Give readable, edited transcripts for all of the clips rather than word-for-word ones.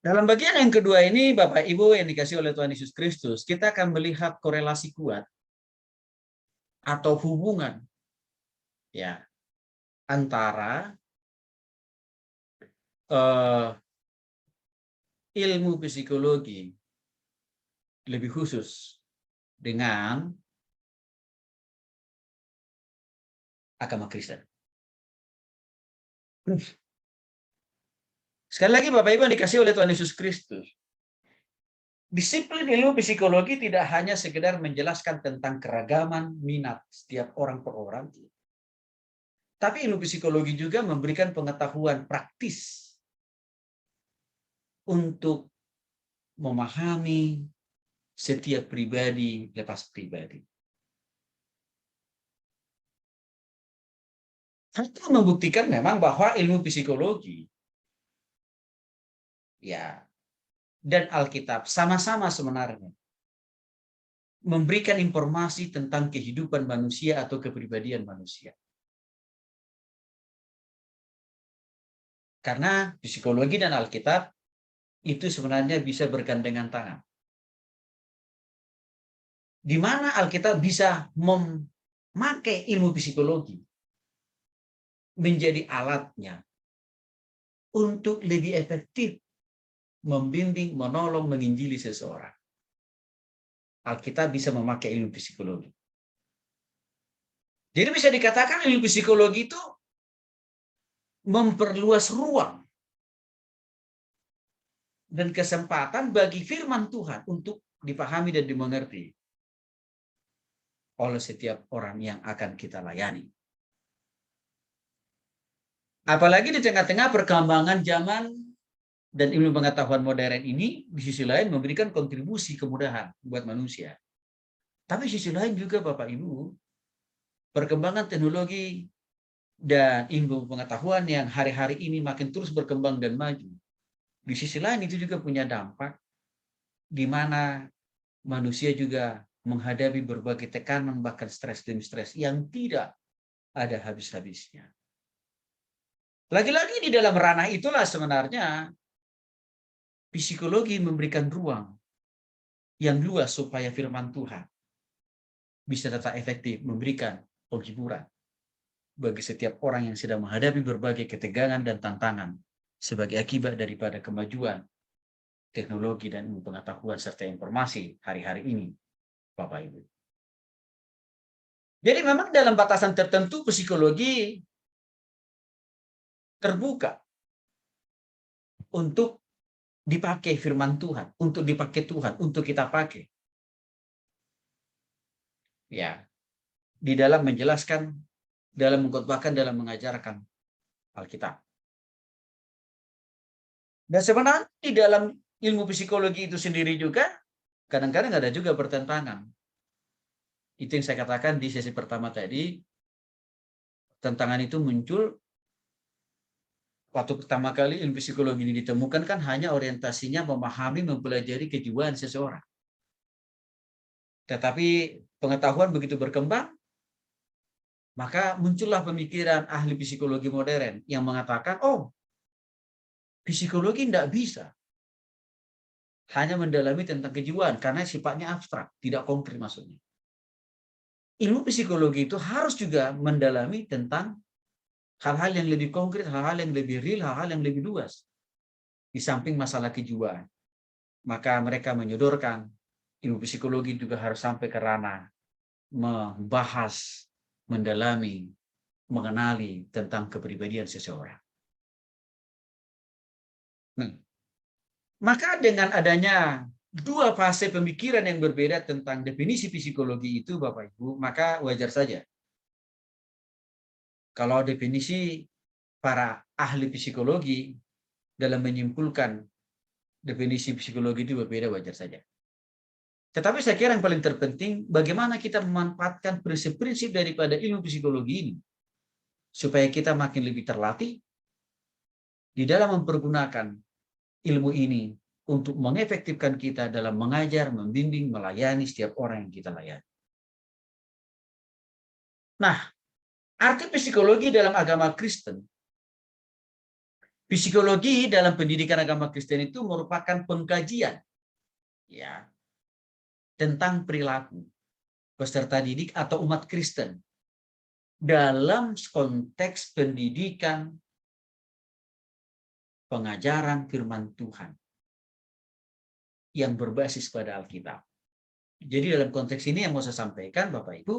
Dalam bagian yang kedua ini, Bapak Ibu yang dikasih oleh Tuhan Yesus Kristus, kita akan melihat korelasi kuat atau hubungan ya antara ilmu psikologi lebih khusus dengan agama Kristen. Sekali lagi Bapak Ibu yang dikasih oleh Tuhan Yesus Kristus, disiplin ilmu psikologi tidak hanya sekedar menjelaskan tentang keragaman minat setiap orang per orang, tapi ilmu psikologi juga memberikan pengetahuan praktis untuk memahami setiap pribadi lepas pribadi. Itu membuktikan memang bahwa ilmu psikologi ya dan Alkitab sama-sama sebenarnya memberikan informasi tentang kehidupan manusia atau kepribadian manusia. Karena psikologi dan Alkitab itu sebenarnya bisa bergandengan tangan. Di mana Alkitab bisa memakai ilmu psikologi menjadi alatnya untuk lebih efektif membimbing, menolong, menginjili seseorang. Alkitab bisa memakai ilmu psikologi. Jadi bisa dikatakan ilmu psikologi itu memperluas ruang dan kesempatan bagi firman Tuhan untuk dipahami dan dimengerti oleh setiap orang yang akan kita layani. Apalagi di tengah-tengah perkembangan zaman dan ilmu pengetahuan modern ini, di sisi lain memberikan kontribusi kemudahan buat manusia. Tapi sisi lain juga Bapak Ibu, perkembangan teknologi dan ilmu pengetahuan yang hari-hari ini makin terus berkembang dan maju. Di sisi lain itu juga punya dampak di mana manusia juga menghadapi berbagai tekanan bahkan stres demi stres yang tidak ada habis-habisnya. Lagi-lagi di dalam ranah itulah sebenarnya psikologi memberikan ruang yang luas supaya firman Tuhan bisa tetap efektif memberikan penghiburan bagi setiap orang yang sedang menghadapi berbagai ketegangan dan tantangan sebagai akibat daripada kemajuan teknologi dan pengetahuan serta informasi hari-hari ini, Bapak Ibu. Jadi memang dalam batasan tertentu psikologi terbuka untuk dipakai firman Tuhan, untuk dipakai Tuhan, untuk kita pakai. Ya, di dalam menjelaskan, dalam mengkhotbahkan, dalam mengajarkan Alkitab. Dan sebenarnya di dalam ilmu psikologi itu sendiri juga kadang-kadang ada juga pertentangan. Itu yang saya katakan di sesi pertama tadi, tantangan itu muncul waktu pertama kali ilmu psikologi ini ditemukan kan hanya orientasinya memahami, mempelajari kejiwaan seseorang. Tetapi pengetahuan begitu berkembang, maka muncullah pemikiran ahli psikologi modern yang mengatakan, oh, psikologi tidak bisa hanya mendalami tentang kejiwaan karena sifatnya abstrak, tidak konkret maksudnya. Ilmu psikologi itu harus juga mendalami tentang hal-hal yang lebih konkret, hal-hal yang lebih real, hal-hal yang lebih luas. Di samping masalah kejiwaan. Maka mereka menyodorkan ilmu psikologi juga harus sampai ke ranah membahas, mendalami, mengenali tentang kepribadian seseorang. Maka dengan adanya dua fase pemikiran yang berbeda tentang definisi psikologi itu, Bapak Ibu, maka wajar saja kalau definisi para ahli psikologi dalam menyimpulkan definisi psikologi itu berbeda, wajar saja. Tetapi saya kira yang paling terpenting, bagaimana kita memanfaatkan prinsip-prinsip daripada ilmu psikologi ini, supaya kita makin lebih terlatih di dalam mempergunakan ilmu ini untuk mengefektifkan kita dalam mengajar, membimbing, melayani setiap orang yang kita layani. Nah, arti psikologi dalam agama Kristen Psikologi dalam pendidikan agama Kristen itu merupakan pengkajian ya tentang perilaku peserta didik atau umat Kristen dalam konteks pendidikan pengajaran firman Tuhan yang berbasis pada Alkitab. Jadi dalam konteks ini yang mau saya sampaikan Bapak Ibu,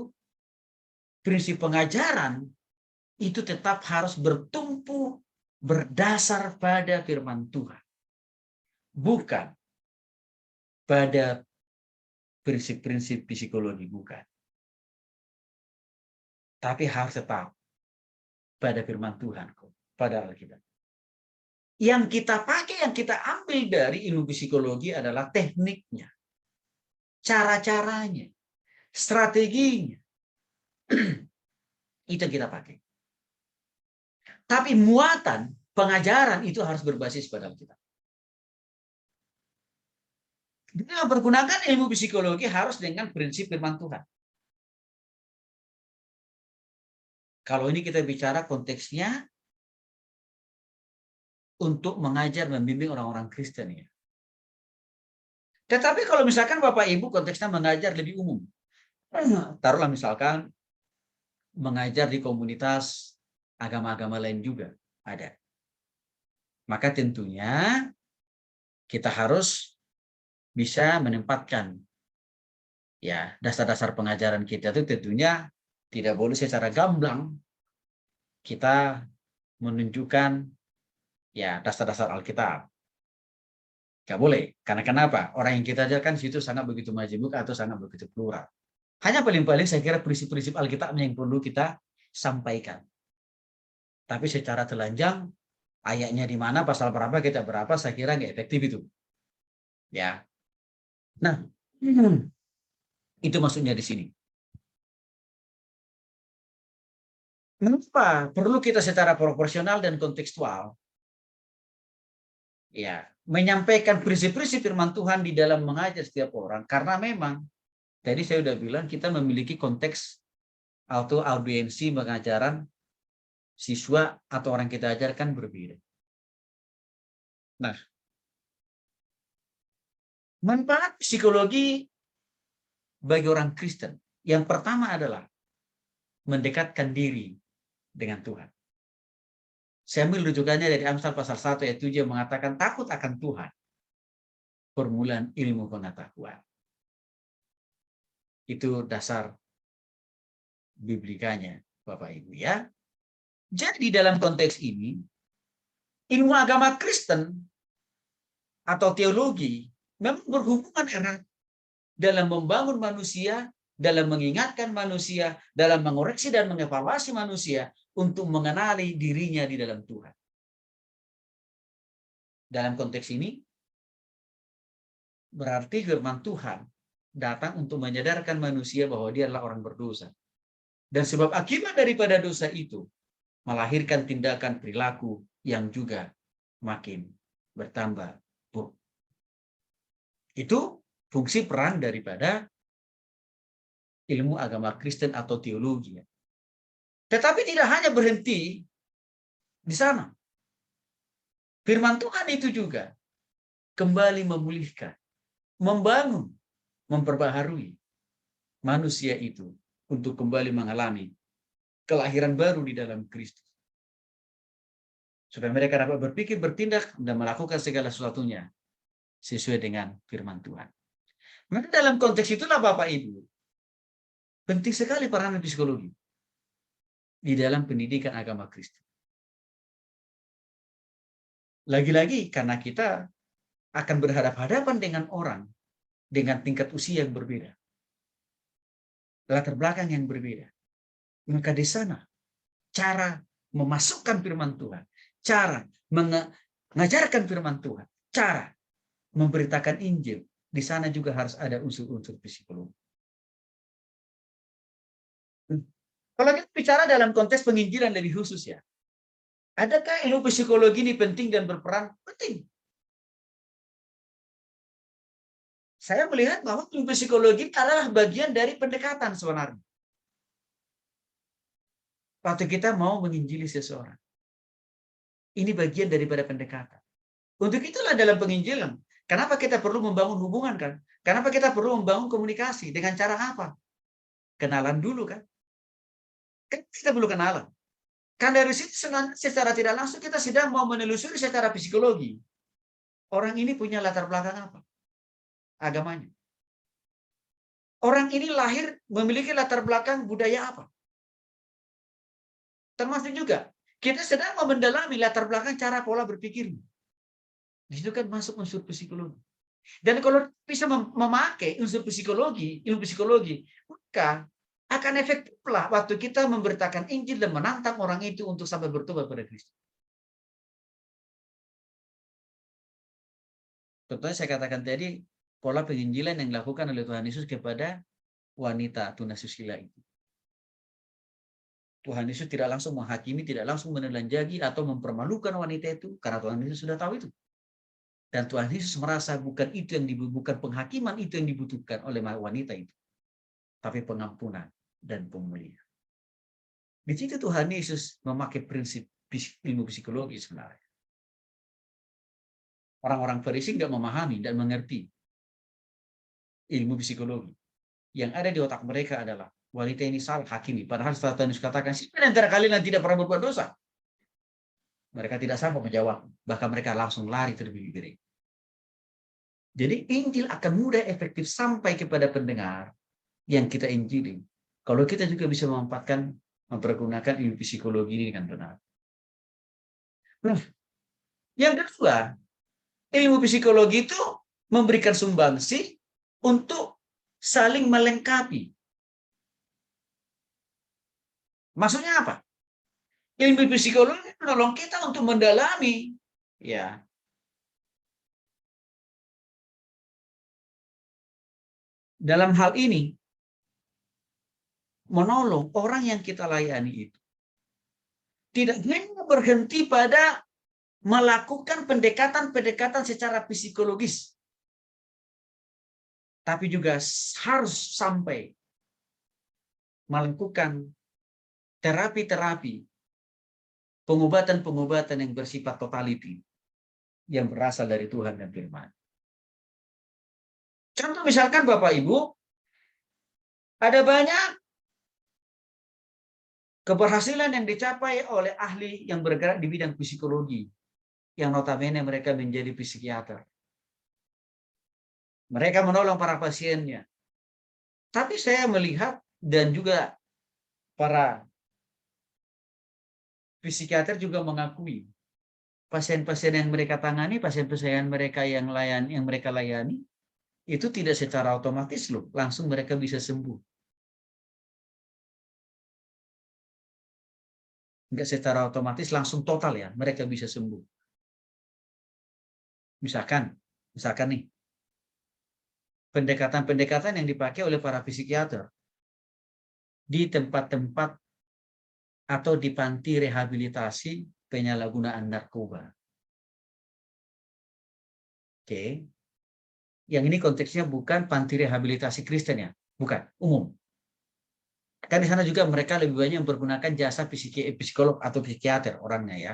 prinsip pengajaran itu tetap harus bertumpu berdasar pada firman Tuhan. Bukan pada prinsip-prinsip psikologi, bukan. Tapi harus tetap pada firman Tuhan, pada Alkitab. Yang kita pakai, yang kita ambil dari ilmu psikologi adalah tekniknya, cara-caranya, strateginya. Itu yang kita pakai. Tapi muatan pengajaran itu harus berbasis pada Alkitab. Kita mempergunakan ilmu psikologi harus dengan prinsip firman Tuhan. Kalau ini kita bicara konteksnya untuk mengajar, membimbing orang-orang Kristen ya. Tetapi kalau misalkan Bapak Ibu konteksnya mengajar lebih umum, taruhlah misalkan mengajar di komunitas agama-agama lain juga ada. Maka tentunya kita harus bisa menempatkan ya dasar-dasar pengajaran kita itu tentunya tidak boleh secara gamblang kita menunjukkan ya dasar-dasar Alkitab. Nggak boleh. Karena kenapa? Orang yang kita ajarkan situ sangat begitu majemuk atau sangat begitu plural. Hanya paling-paling saya kira prinsip-prinsip Alkitabnya yang perlu kita sampaikan. Tapi secara telanjang, ayatnya di mana, pasal berapa, kita berapa, saya kira nggak efektif itu. Ya. Nah, itu maksudnya di sini. Kenapa perlu kita secara proporsional dan kontekstual ya menyampaikan prinsip-prinsip firman Tuhan di dalam mengajar setiap orang? Karena memang tadi saya sudah bilang kita memiliki konteks atau audiensi pengajaran siswa atau orang kita ajarkan berbeda. Nah, manfaat psikologi bagi orang Kristen yang pertama adalah mendekatkan diri dengan Tuhan. Saya ambil rujukannya dari Amsal pasal 1 ayat 7 yang mengatakan takut akan Tuhan, permulaan ilmu pengetahuan. Itu dasar biblikanya, Bapak Ibu ya. Jadi dalam konteks ini, ilmu agama Kristen atau teologi memang berhubungan erat dalam membangun manusia, dalam mengingatkan manusia, dalam mengoreksi dan mengevaluasi manusia untuk mengenali dirinya di dalam Tuhan. Dalam konteks ini, berarti firman Tuhan datang untuk menyadarkan manusia bahwa dia adalah orang berdosa. Dan sebab akibat daripada dosa itu, melahirkan tindakan perilaku yang juga makin bertambah buruk. Itu fungsi peran daripada ilmu agama Kristen atau teologi. Tetapi tidak hanya berhenti di sana. Firman Tuhan itu juga kembali memulihkan, membangun, memperbaharui manusia itu untuk kembali mengalami kelahiran baru di dalam Kristus. Supaya mereka dapat berpikir, bertindak, dan melakukan segala sesuatunya sesuai dengan firman Tuhan. Maka dalam konteks itulah Bapak Ibu, penting sekali peranan psikologi di dalam pendidikan agama Kristen. Lagi-lagi karena kita akan berhadapan-hadapan dengan orang dengan tingkat usia yang berbeda, latar belakang yang berbeda. Maka di sana cara memasukkan firman Tuhan, cara mengajarkan firman Tuhan, cara memberitakan Injil, di sana juga harus ada unsur-unsur psikologi. Kalau kita bicara dalam konteks penginjilan lebih khusus ya, adakah ilmu psikologi ini penting dan berperan? Penting. Saya melihat bahwa ilmu psikologi adalah bagian dari pendekatan sebenarnya. Waktu kita mau menginjili seseorang. Ini bagian daripada pendekatan. Untuk itulah dalam penginjilan, kenapa kita perlu membangun hubungan kan? Kenapa kita perlu membangun komunikasi? Dengan cara apa? Kenalan dulu kan? Kan kita perlu kenalan. Kan dari situ secara tidak langsung kita sedang mau menelusuri secara psikologi. Orang ini punya latar belakang apa? Agamanya. Orang ini lahir memiliki latar belakang budaya apa? Termasuk juga kita sedang mendalami latar belakang cara pola berpikir. Di situ kan masuk unsur psikologi. Dan kalau bisa memakai unsur psikologi, ilmu psikologi, maka akan efektiflah waktu kita memberitakan Injil dan menantang orang itu untuk sampai bertobat pada Kristus. Contohnya saya katakan tadi, pola penginjilan yang dilakukan oleh Tuhan Yesus kepada wanita tunasusila itu. Tuhan Yesus tidak langsung menghakimi, tidak langsung menelanjangi atau mempermalukan wanita itu, karena Tuhan Yesus sudah tahu itu. Dan Tuhan Yesus merasa bukan itu yang dibutuhkan, penghakiman itu yang dibutuhkan oleh wanita itu, tapi pengampunan dan pemulihan. Di situ Tuhan Yesus memakai prinsip ilmu psikologi sebenarnya. Orang-orang Farisi tidak memahami dan mengerti ilmu psikologi. Yang ada di otak mereka adalah wanita ini salah, hakimi. Padahal setelah Tuhan Yesus katakan, siapa di antara kalian yang tidak pernah berbuat dosa? Mereka tidak sampai menjawab. Bahkan mereka langsung lari terlebih dahulu. Jadi Injil akan mudah efektif sampai kepada pendengar yang kita injili. Kalau kita juga bisa mempergunakan ilmu psikologi ini dengan benar. Nah, yang kedua, ilmu psikologi itu memberikan sumbangsi untuk saling melengkapi. Maksudnya apa? Ilmu psikologi menolong kita untuk mendalami, ya, dalam hal ini menolong orang yang kita layani itu tidak hanya berhenti pada melakukan pendekatan-pendekatan secara psikologis, tapi juga harus sampai melakukan terapi-terapi, pengobatan-pengobatan yang bersifat totality, yang berasal dari Tuhan dan firman. Contoh misalkan Bapak Ibu, ada banyak keberhasilan yang dicapai oleh ahli yang bergerak di bidang psikologi, yang notabene mereka menjadi psikiater. Mereka menolong para pasiennya. Tapi saya melihat dan juga para psikiater juga mengakui pasien-pasien yang mereka tangani, pasien-pasien mereka yang mereka layani, itu tidak secara otomatis loh, langsung mereka bisa sembuh. Enggak secara otomatis langsung total ya, mereka bisa sembuh. Misalkan nih, pendekatan-pendekatan yang dipakai oleh para psikiater di tempat-tempat atau di panti rehabilitasi penyalahgunaan narkoba. Oke. Yang ini konteksnya bukan panti rehabilitasi Kristen ya, bukan, umum. Kan di sana juga mereka lebih banyak mempergunakan jasa psikolog atau psikiater orangnya ya.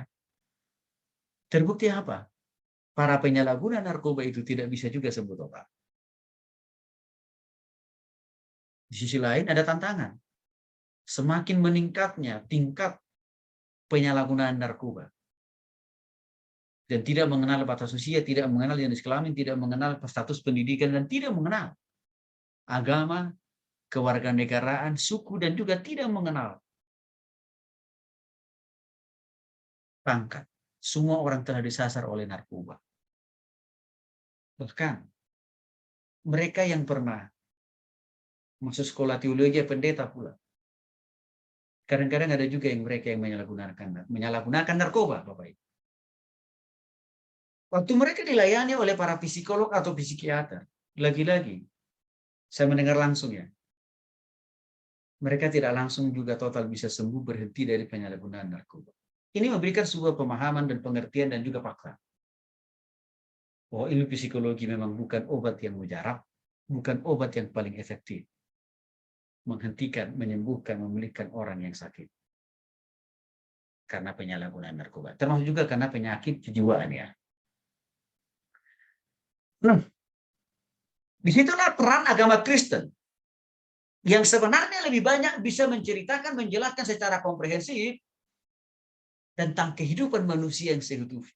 Terbukti apa? Para penyalahguna narkoba itu tidak bisa juga sembuh total. Di sisi lain ada tantangan. Semakin meningkatnya tingkat penyalahgunaan narkoba dan tidak mengenal batas usia, tidak mengenal jenis kelamin, tidak mengenal status pendidikan, dan tidak mengenal agama, kewarganegaraan, suku, dan juga tidak mengenal pangkat. Semua orang telah disasar oleh narkoba. Bahkan mereka yang pernah masuk sekolah teologi pendeta pula. Kadang-kadang ada juga yang mereka yang menyalahgunakan narkoba, Bapak Ibu. Waktu mereka dilayani oleh para psikolog atau psikiater, lagi-lagi saya mendengar langsung ya, mereka tidak langsung juga total bisa sembuh berhenti dari penyalahgunaan narkoba. Ini memberikan sebuah pemahaman dan pengertian dan juga fakta bahwa ilmu psikologi memang bukan obat yang mujarab, bukan obat yang paling efektif menghentikan, menyembuhkan, memulihkan orang yang sakit. karena penyalahgunaan narkoba, termasuk juga karena penyakit kejiwaan ya. Nah, disitulah peran agama Kristen yang sebenarnya lebih banyak bisa menceritakan, menjelaskan secara komprehensif tentang kehidupan manusia yang seutuhnya.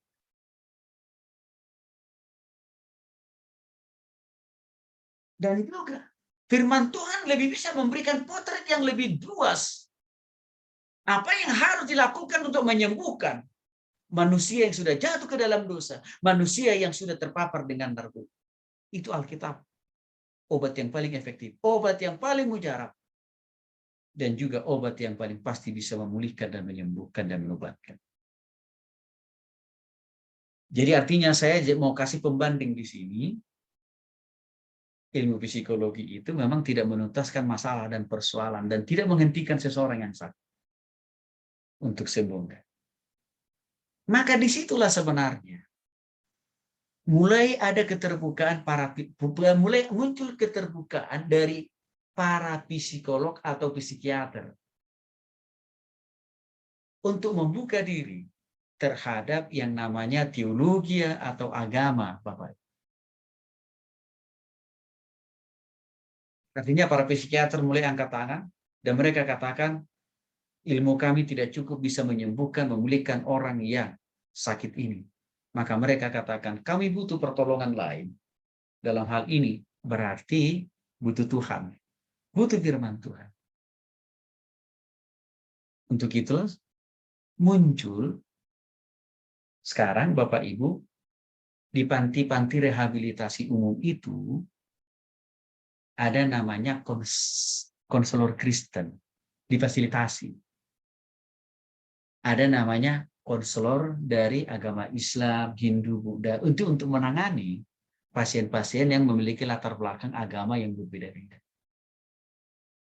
Dan juga firman Tuhan lebih bisa memberikan potret yang lebih luas. Apa yang harus dilakukan untuk menyembuhkan manusia yang sudah jatuh ke dalam dosa, manusia yang sudah terpapar dengan narkoba. Itu Alkitab. Obat yang paling efektif, obat yang paling mujarab, dan juga obat yang paling pasti bisa memulihkan dan menyembuhkan dan menobatkan. Jadi artinya saya mau kasih pembanding di sini. Ilmu psikologi itu memang tidak menuntaskan masalah dan persoalan dan tidak menghentikan seseorang yang sakit untuk sembuh. Maka disitulah sebenarnya mulai ada keterbukaan mulai muncul keterbukaan dari para psikolog atau psikiater untuk membuka diri terhadap yang namanya teologi atau agama, Bapak. Artinya para psikiater mulai angkat tangan dan mereka katakan ilmu kami tidak cukup bisa menyembuhkan, memulihkan orang yang sakit ini. Maka mereka katakan kami butuh pertolongan lain. Dalam hal ini berarti butuh Tuhan, butuh firman Tuhan. Untuk itu muncul sekarang Bapak Ibu di panti-panti rehabilitasi umum itu ada namanya konselor Kristen difasilitasi. Ada namanya konselor dari agama Islam, Hindu, Buddha untuk menangani pasien-pasien yang memiliki latar belakang agama yang berbeda-beda.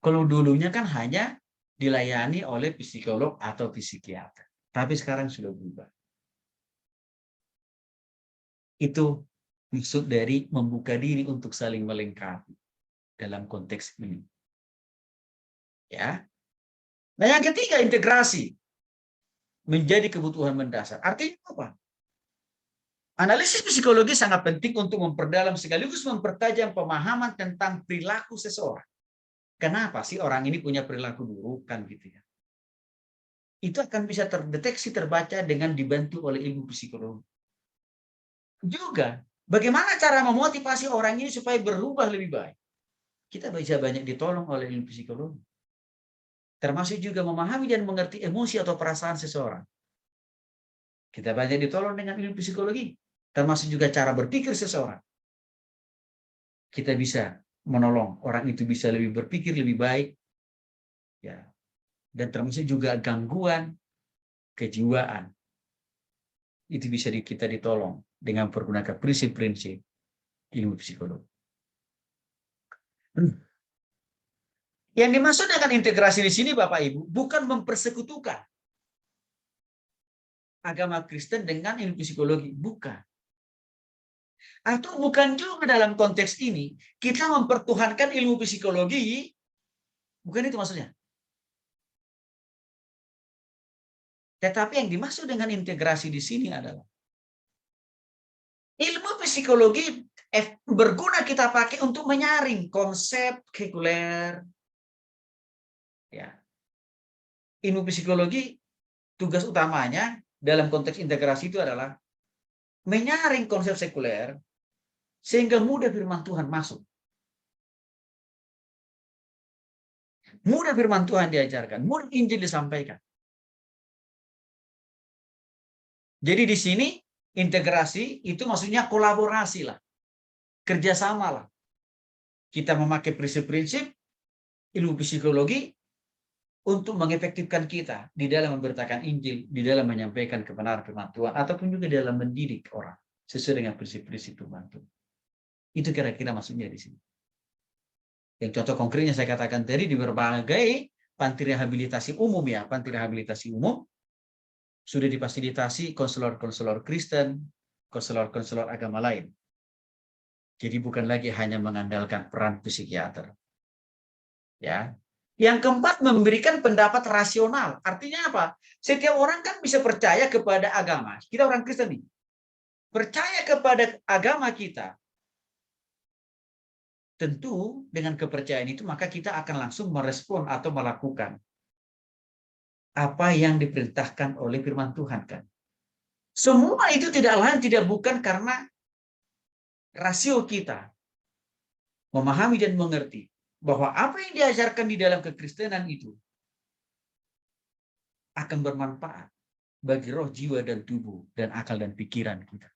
Kalau dulunya kan hanya dilayani oleh psikolog atau psikiater, tapi sekarang sudah berubah. Itu maksud dari membuka diri untuk saling melengkapi dalam konteks ini. Ya. Nah, yang ketiga integrasi menjadi kebutuhan mendasar. Artinya apa? Analisis psikologi sangat penting untuk memperdalam sekaligus mempertajam pemahaman tentang perilaku seseorang. Kenapa sih orang ini punya perilaku buruk kan gitu ya? Itu akan bisa terdeteksi, terbaca dengan dibantu oleh ilmu psikologi. Juga bagaimana cara memotivasi orang ini supaya berubah lebih baik. Kita bisa banyak ditolong oleh ilmu psikologi. Termasuk juga memahami dan mengerti emosi atau perasaan seseorang. Kita banyak ditolong dengan ilmu psikologi. Termasuk juga cara berpikir seseorang. Kita bisa menolong orang itu bisa lebih berpikir lebih baik. Ya. Dan termasuk juga gangguan kejiwaan. Itu bisa kita ditolong dengan menggunakan prinsip-prinsip ilmu psikologi. Yang dimaksud dengan integrasi di sini Bapak Ibu bukan mempersekutukan agama Kristen dengan ilmu psikologi, bukan. Atau bukan juga dalam konteks ini kita mempertuhankan ilmu psikologi, bukan itu maksudnya. Tetapi yang dimaksud dengan integrasi di sini adalah ilmu psikologi berguna kita pakai untuk menyaring konsep sekuler. Ya. Ilmu psikologi tugas utamanya dalam konteks integrasi itu adalah menyaring konsep sekuler sehingga mudah firman Tuhan masuk. Mudah firman Tuhan diajarkan, mudah Injil disampaikan. Jadi di sini integrasi itu maksudnya kolaborasi lah. Kerjasama lah. Kita memakai prinsip-prinsip ilmu psikologi untuk mengefektifkan kita di dalam memberitakan Injil, di dalam menyampaikan kebenaran firman Tuhan, ataupun juga dalam mendidik orang sesuai dengan prinsip-prinsip firman Tuhan. Itu kira-kira maksudnya di sini. Yang contoh konkretnya saya katakan tadi di berbagai panti rehabilitasi umum ya, panti rehabilitasi umum sudah difasilitasi konselor-konselor Kristen, konselor-konselor agama lain. Jadi bukan lagi hanya mengandalkan peran psikiater. Ya. Yang keempat, memberikan pendapat rasional. Artinya apa? Setiap orang kan bisa percaya kepada agama. Kita orang Kristen nih. Percaya kepada agama kita. Tentu dengan kepercayaan itu maka kita akan langsung merespon atau melakukan apa yang diperintahkan oleh firman Tuhan kan. Semua itu tidak lain tidak bukan karena rasio kita memahami dan mengerti bahwa apa yang diajarkan di dalam kekristenan itu akan bermanfaat bagi roh, jiwa, dan tubuh, dan akal dan pikiran kita.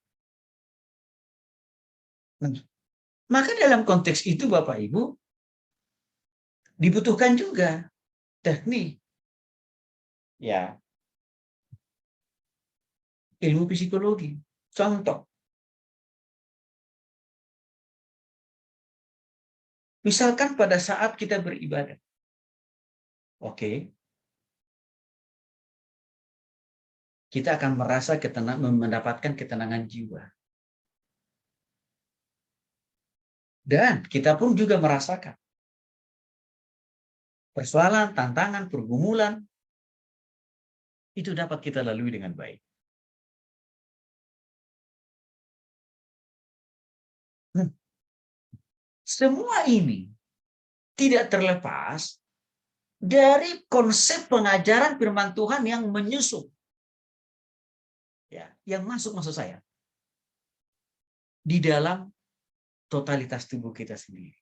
Maka dalam konteks itu Bapak Ibu, dibutuhkan juga teknik, ya, ilmu psikologi. Contoh, misalkan pada saat kita beribadah, oke, kita akan merasa mendapatkan ketenangan jiwa. Dan kita pun juga merasakan persoalan, tantangan, pergumulan, itu dapat kita lalui dengan baik. Semua ini tidak terlepas dari konsep pengajaran firman Tuhan yang menyusup, ya, yang masuk maksud saya, di dalam totalitas tubuh kita sendiri.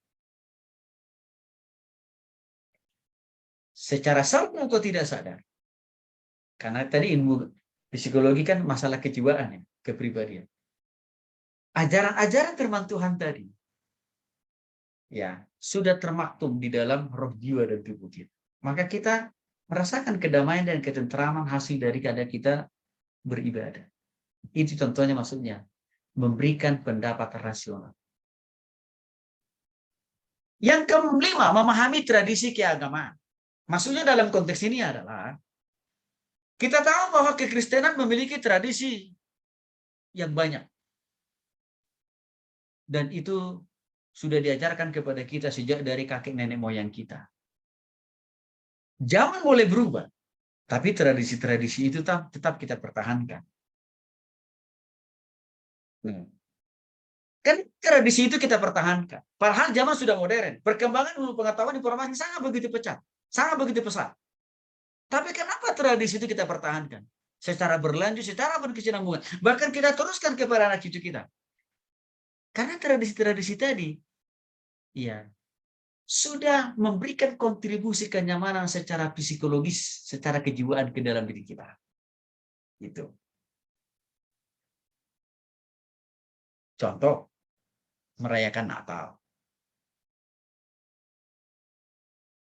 Secara sadar atau tidak sadar, karena tadi ilmu psikologi kan masalah kejiwaan, ya, kepribadian. Ajaran-ajaran firman Tuhan tadi, ya, sudah termaktum di dalam roh, jiwa, dan tubuh kita. Maka kita merasakan kedamaian dan ketentraman hasil dari keadaan kita beribadah. Itu contohnya maksudnya, memberikan pendapat rasional. Yang kelima, memahami tradisi keagamaan. Maksudnya dalam konteks ini adalah, kita tahu bahwa kekristenan memiliki tradisi yang banyak. Dan itu sudah diajarkan kepada kita sejak dari kakek nenek moyang kita. Zaman boleh berubah, tapi tradisi-tradisi itu tetap kita pertahankan. Kan tradisi itu kita pertahankan. Padahal zaman sudah modern. Perkembangan ilmu pengetahuan informasi sangat begitu pesat. Sangat begitu pesat. Tapi kenapa tradisi itu kita pertahankan? Secara berlanjut, secara berkesinambungan. Bahkan kita teruskan kepada anak cucu kita. Karena tradisi-tradisi tadi, ya, sudah memberikan kontribusi kenyamanan secara psikologis, secara kejiwaan ke dalam diri kita. Gitu. Contoh, merayakan Natal.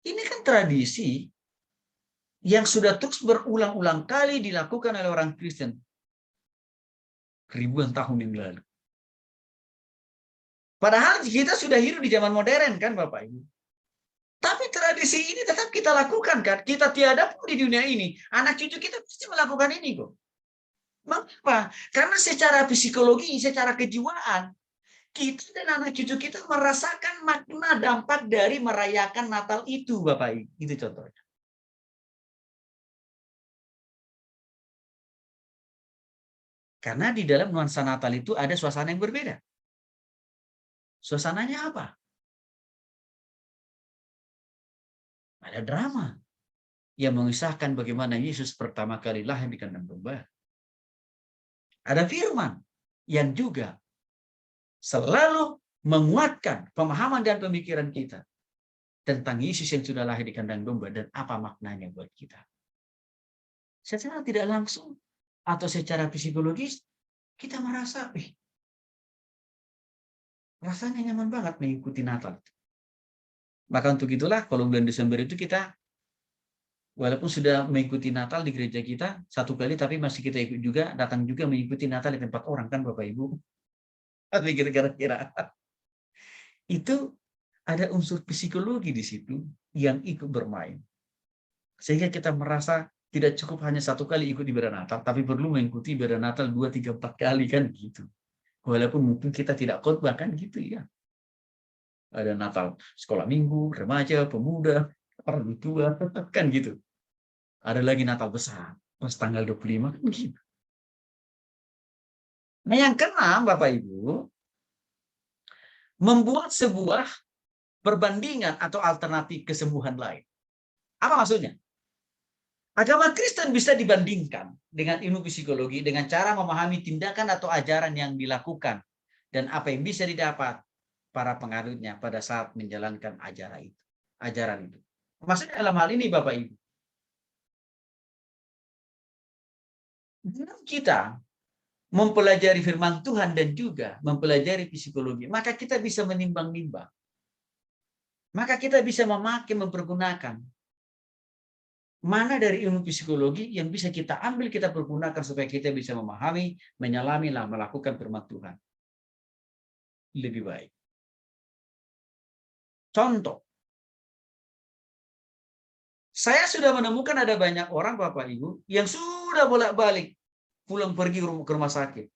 Ini kan tradisi yang sudah terus berulang-ulang kali dilakukan oleh orang Kristen ribuan tahun yang lalu. Padahal kita sudah hidup di zaman modern kan Bapak Ibu. Tapi tradisi ini tetap kita lakukan kan. Kita tiada pun di dunia ini. Anak cucu kita pasti melakukan ini kok. Mengapa? Karena secara psikologi, secara kejiwaan, kita dan anak cucu kita merasakan makna dampak dari merayakan Natal itu Bapak Ibu. Itu contohnya. Karena di dalam nuansa Natal itu ada suasana yang berbeda. Suasananya apa? Ada drama yang mengisahkan bagaimana Yesus pertama kali lahir di kandang domba. Ada firman yang juga selalu menguatkan pemahaman dan pemikiran kita tentang Yesus yang sudah lahir di kandang domba dan apa maknanya buat kita. Secara tidak langsung atau secara psikologis, kita merasa, rasanya nyaman banget mengikuti Natal. Maka untuk itulah kalau bulan Desember itu kita, walaupun sudah mengikuti Natal di gereja kita satu kali, tapi masih kita ikut juga, datang juga mengikuti Natal di tempat orang kan Bapak Ibu. Tapi kira-kira itu ada unsur psikologi di situ yang ikut bermain. Sehingga kita merasa tidak cukup hanya satu kali ikut ibadah Natal, tapi perlu mengikuti ibadah Natal 2, 3, 4 kali kan gitu. Walaupun mungkin kita tidak khotbah kan gitu ya. Ada Natal sekolah minggu, remaja, pemuda. orang tua, kan gitu. Ada lagi Natal besar, pas tanggal 25, kan gitu. Nah yang keenam, Bapak Ibu, membuat sebuah perbandingan atau alternatif kesembuhan lain. Apa maksudnya? Agama Kristen bisa dibandingkan dengan ilmu psikologi dengan cara memahami tindakan atau ajaran yang dilakukan dan apa yang bisa didapat para penganutnya pada saat menjalankan ajaran itu. Maksudnya dalam hal ini Bapak Ibu, dengan kita mempelajari firman Tuhan dan juga mempelajari psikologi, maka kita bisa menimbang-nimbang. Maka kita bisa mempergunakan mana dari ilmu psikologi yang bisa kita ambil, kita pergunakan supaya kita bisa memahami, menyelami, melakukan firman Tuhan lebih baik. Contoh, saya sudah menemukan ada banyak orang Bapak Ibu yang sudah bolak-balik pulang pergi ke rumah sakit.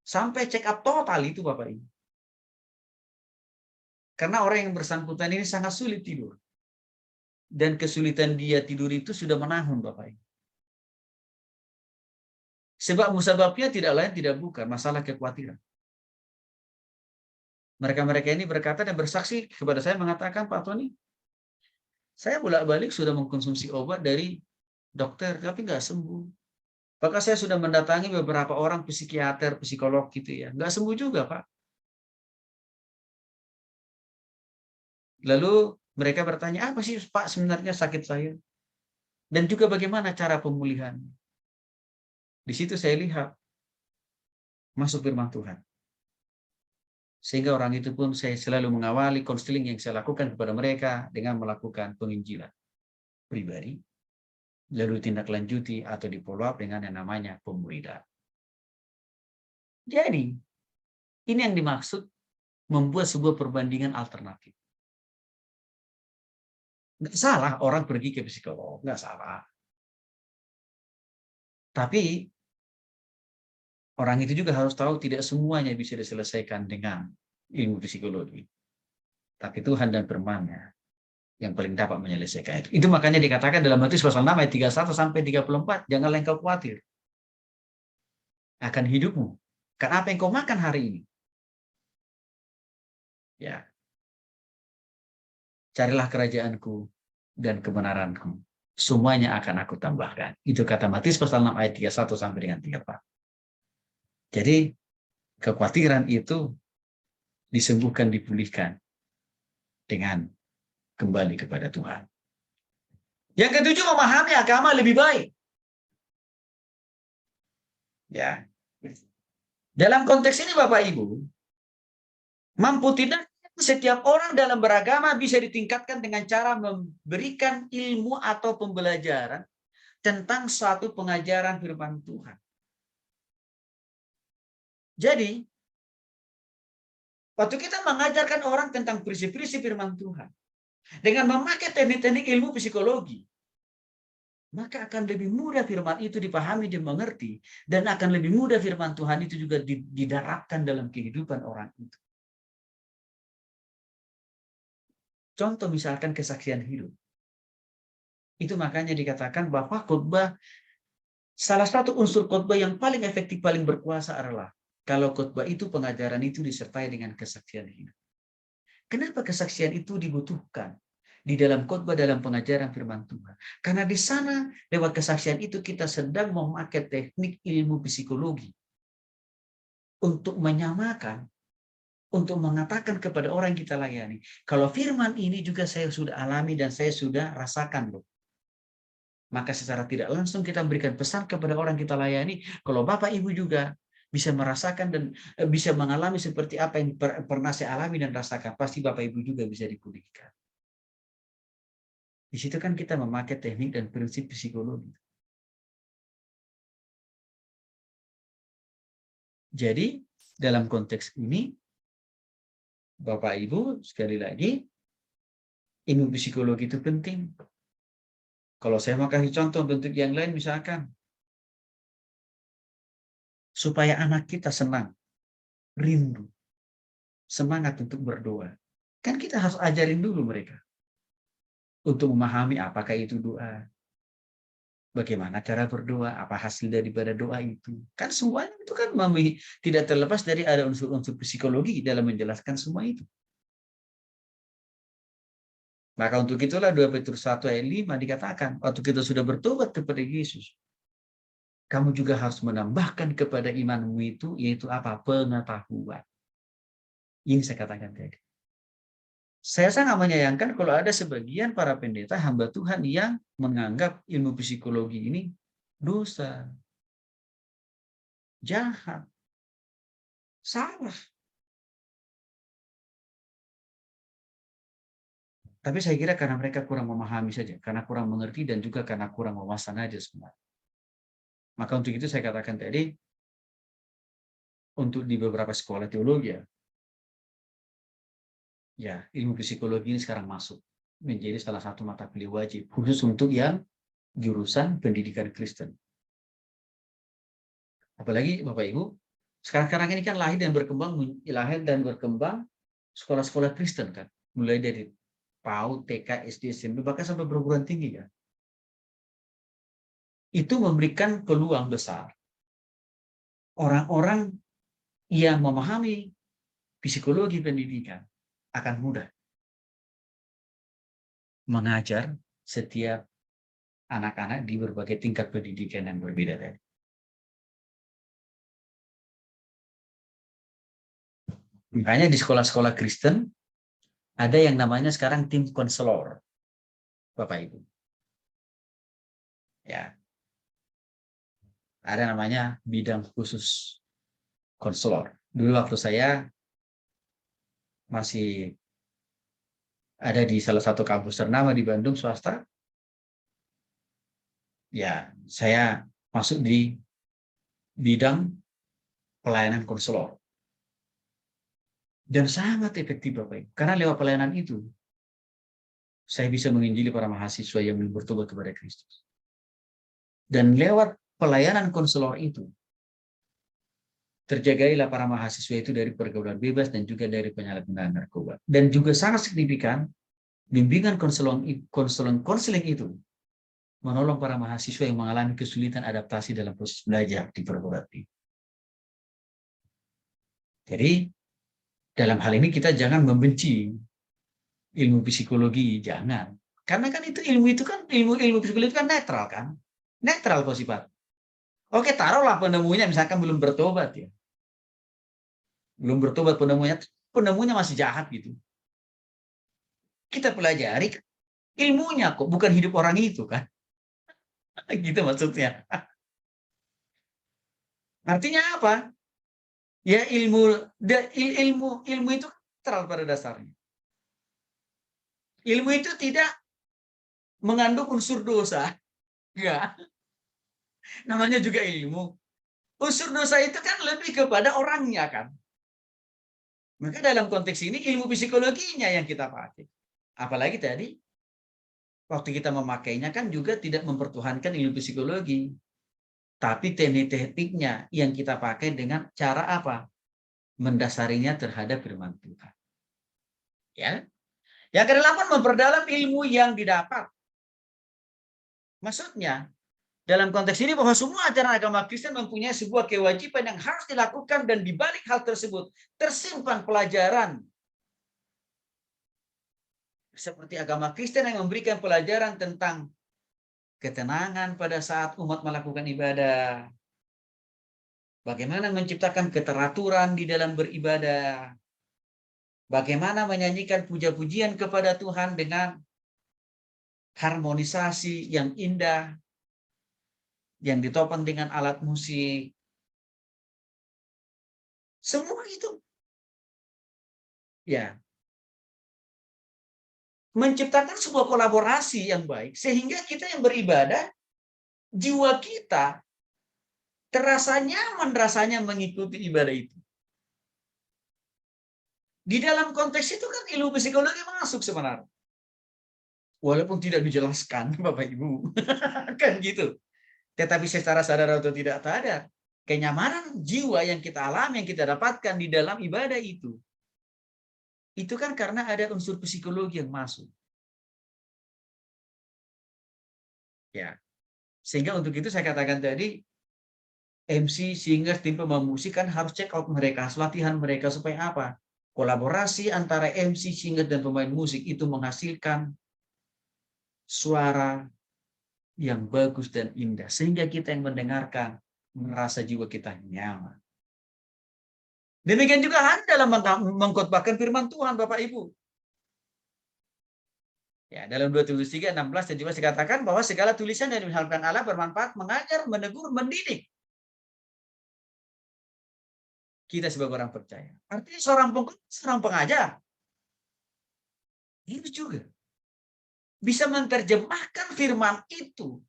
Sampai check up total itu Bapak Ibu. Karena orang yang bersangkutan ini sangat sulit tidur. Dan kesulitan dia tidur itu sudah menahun Bapak Ibu. Sebab musababnya tidak lain tidak bukan masalah kekhawatiran. Mereka-mereka ini berkata dan bersaksi kepada saya mengatakan, Pak Tony, saya bolak-balik sudah mengkonsumsi obat dari dokter, tapi nggak sembuh. Maka saya sudah mendatangi beberapa orang psikiater, psikolog gitu ya. Nggak sembuh juga, Pak. Lalu mereka bertanya, apa sih Pak sebenarnya sakit saya? Dan juga bagaimana cara pemulihan? Di situ saya lihat masuk firman Tuhan. Sehingga orang itu pun saya selalu mengawali konseling yang saya lakukan kepada mereka dengan melakukan penginjilan pribadi, lalu tindak lanjuti atau di follow up dengan yang namanya pemuridan. Jadi, ini yang dimaksud membuat sebuah perbandingan alternatif. Nggak salah orang pergi ke psikolog, nggak salah. Tapi orang itu juga harus tahu tidak semuanya bisa diselesaikan dengan ilmu psikologi. Tapi Tuhan dan firman-Nya yang paling dapat menyelesaikan itu. Itu makanya dikatakan dalam Matius pasal 6 ayat 31 sampai 34, janganlah engkau khawatir akan hidupmu. Karena apa yang kau makan hari ini? Ya. Carilah kerajaanku dan kebenaranku. Semuanya akan aku tambahkan. Itu kata Matius pasal 6 ayat 31 sampai dengan 34. Jadi kekhawatiran itu disembuhkan, dipulihkan dengan kembali kepada Tuhan. Yang ketujuh, memahami agama lebih baik. Ya. Dalam konteks ini Bapak Ibu, mampu tidak setiap orang dalam beragama bisa ditingkatkan dengan cara memberikan ilmu atau pembelajaran tentang suatu pengajaran firman Tuhan. Jadi, waktu kita mengajarkan orang tentang prinsip-prinsip firman Tuhan, dengan memakai teknik-teknik ilmu psikologi, maka akan lebih mudah firman itu dipahami dan mengerti, dan akan lebih mudah firman Tuhan itu juga didarapkan dalam kehidupan orang itu. Contoh misalkan kesaksian hidup. Itu makanya dikatakan bahwa khotbah, salah satu unsur khotbah yang paling efektif, paling berkuasa adalah kalau khotbah itu pengajaran itu disertai dengan kesaksian hidup. Kenapa kesaksian itu dibutuhkan di dalam khotbah, dalam pengajaran firman Tuhan? Karena di sana lewat kesaksian itu kita sedang memakai teknik ilmu psikologi untuk menyamakan, untuk mengatakan kepada orang yang kita layani, kalau firman ini juga saya sudah alami dan saya sudah rasakan loh. Maka secara tidak langsung kita memberikan pesan kepada orang kita layani, kalau Bapak Ibu juga bisa merasakan dan bisa mengalami seperti apa yang pernah saya alami dan rasakan, pasti Bapak Ibu juga bisa dipulihkan. Di situ kan kita memakai teknik dan prinsip psikologi. Jadi dalam konteks ini, Bapak Ibu sekali lagi, ilmu psikologi itu penting. Kalau saya mau kasih contoh bentuk yang lain, misalkan supaya anak kita senang, rindu, semangat untuk berdoa, kan kita harus ajarin dulu mereka untuk memahami apakah itu doa, bagaimana cara berdoa, apa hasil daripada doa itu. Kan semuanya itu kan tidak terlepas dari ada unsur-unsur psikologi dalam menjelaskan semua itu. Maka untuk itulah 2 Petrus 1 ayat 5 dikatakan, waktu kita sudah bertobat kepada Yesus, kamu juga harus menambahkan kepada imanmu itu, yaitu apa? Pengetahuan. Ini saya katakan tadi. Saya sangat menyayangkan kalau ada sebagian para pendeta hamba Tuhan yang menganggap ilmu psikologi ini dosa, jahat, salah. Tapi saya kira karena mereka kurang memahami saja, karena kurang mengerti dan juga karena kurang wawasan aja sebenarnya. Maka untuk itu saya katakan tadi, untuk di beberapa sekolah teologi ya ilmu psikologi ini sekarang masuk menjadi salah satu mata kuliah wajib, khusus untuk yang jurusan pendidikan Kristen. Apalagi Bapak Ibu, sekarang ini kan lahir dan berkembang sekolah-sekolah Kristen kan, mulai dari PAUD, TK, SD, SMP, bahkan sampai perguruan tinggi kan. Itu memberikan peluang besar orang-orang yang memahami psikologi pendidikan akan mudah mengajar setiap anak-anak di berbagai tingkat pendidikan yang berbeda tadi. Makanya di sekolah-sekolah Kristen ada yang namanya sekarang tim konselor, Bapak Ibu. Ya, ada namanya bidang khusus konselor. Dulu waktu saya masih ada di salah satu kampus ternama di Bandung swasta, ya saya masuk di bidang pelayanan konselor. Dan sangat efektif Bapak Ibu. Karena lewat pelayanan itu, saya bisa menginjili para mahasiswa yang belum bertobat kepada Kristus. Dan lewat pelayanan konselor itu, terjagailah para mahasiswa itu dari pergaulan bebas dan juga dari penyalahgunaan narkoba. Dan juga sangat signifikan, bimbingan konseling itu menolong para mahasiswa yang mengalami kesulitan adaptasi dalam proses belajar di perguruan tinggi. Jadi, dalam hal ini kita jangan membenci ilmu psikologi, jangan. Karena kan ilmu psikologi itu kan netral kan? Netral kok sifat. Oke, taruhlah penemunya misalkan belum bertobat ya. Belum bertobat penemunya masih jahat gitu. Kita pelajari ilmunya kok, bukan hidup orang itu kan. Gitu maksudnya. Artinya apa? Ya ilmu itu netral pada dasarnya. Ilmu itu tidak mengandung unsur dosa. Enggak. Namanya juga ilmu. Unsur dosa itu kan lebih kepada orangnya kan. Maka dalam konteks ini ilmu psikologinya yang kita pakai. Apalagi tadi waktu kita memakainya kan juga tidak mempertuhankan ilmu psikologi. Tapi teknik-tekniknya yang kita pakai dengan cara apa? Mendasarinya terhadap firman Tuhan. Ya. Yang kedelapan, memperdalam ilmu yang didapat. Maksudnya, dalam konteks ini bahwa semua ajaran agama Kristen mempunyai sebuah kewajiban yang harus dilakukan dan di balik hal tersebut tersimpan pelajaran. Seperti agama Kristen yang memberikan pelajaran tentang ketenangan pada saat umat melakukan ibadah. Bagaimana menciptakan keteraturan di dalam beribadah. Bagaimana menyanyikan puja-pujian kepada Tuhan dengan harmonisasi yang indah, yang ditopang dengan alat musik. Semua itu. Ya. Menciptakan sebuah kolaborasi yang baik, sehingga kita yang beribadah, jiwa kita terasa nyaman rasanya mengikuti ibadah itu. Di dalam konteks itu kan ilmu psikologi masuk sebenarnya. Walaupun tidak dijelaskan, Bapak Ibu. Kan gitu. Tetapi secara sadar atau tidak sadar, kenyamanan jiwa yang kita alami, yang kita dapatkan di dalam ibadah itu kan karena ada unsur psikologi yang masuk. Ya. Sehingga untuk itu saya katakan tadi, MC, singer, tim pemain musik kan harus check out mereka, latihan mereka supaya apa? Kolaborasi antara MC, singer, dan pemain musik itu menghasilkan suara yang bagus dan indah. Sehingga kita yang mendengarkan merasa jiwa kita nyaman. Demikian juga dalam mengkhotbahkan firman Tuhan, Bapak Ibu. Ya, dalam 2 Timotius 3:16 dan juga dikatakan bahwa segala tulisan yang diharapkan Allah bermanfaat, mengajar, menegur, mendidik kita sebagai orang percaya. Artinya seorang pengajar itu juga bisa menerjemahkan firman itu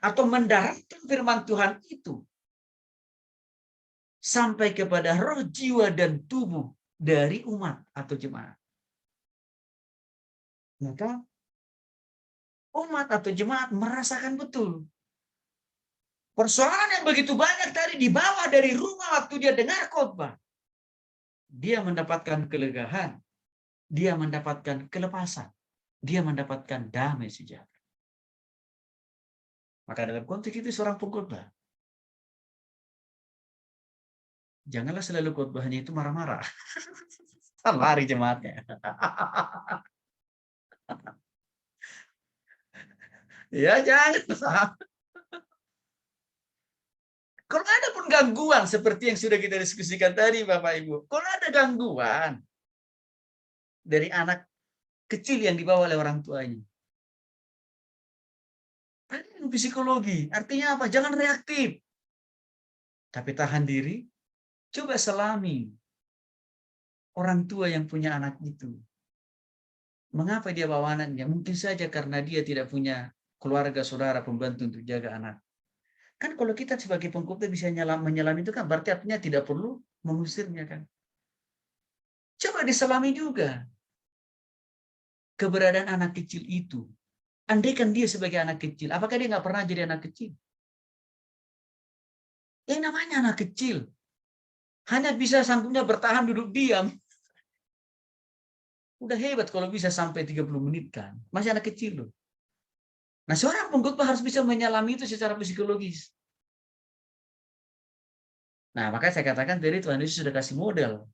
atau mendaratkan firman Tuhan itu sampai kepada roh, jiwa, dan tubuh dari umat atau jemaat. Maka umat atau jemaat merasakan betul persoalan yang begitu banyak tadi dibawa dari rumah waktu dia dengar khotbah. Dia mendapatkan kelegaan, dia mendapatkan kelepasan, dia mendapatkan damai sejahtera. Maka dalam konteks itu seorang pengkhotbah, janganlah selalu khotbahnya itu marah-marah. Lari jemaatnya. Ya jangan. Kalau ada pun gangguan seperti yang sudah kita diskusikan tadi Bapak Ibu, kalau ada gangguan dari anak kecil yang dibawa oleh orang tuanya, psikologi, artinya apa? Jangan reaktif, tapi tahan diri, coba selami orang tua yang punya anak itu. Mengapa dia bawa anaknya? Mungkin saja karena dia tidak punya keluarga, saudara, pembantu untuk jaga anak. Kan kalau kita sebagai pengkhotbah bisa menyelam itu kan berarti artinya tidak perlu mengusirnya kan. Coba diselami juga keberadaan anak kecil itu. Andaikan dia sebagai anak kecil, apakah dia nggak pernah jadi anak kecil? Yang namanya anak kecil hanya bisa sanggupnya bertahan duduk diam. Udah hebat kalau bisa sampai 30 menit kan. Masih anak kecil loh. Nah, seorang pengkhotbah harus bisa menyelami itu secara psikologis. Nah, makanya saya katakan tadi Tuhan Yesus sudah kasih model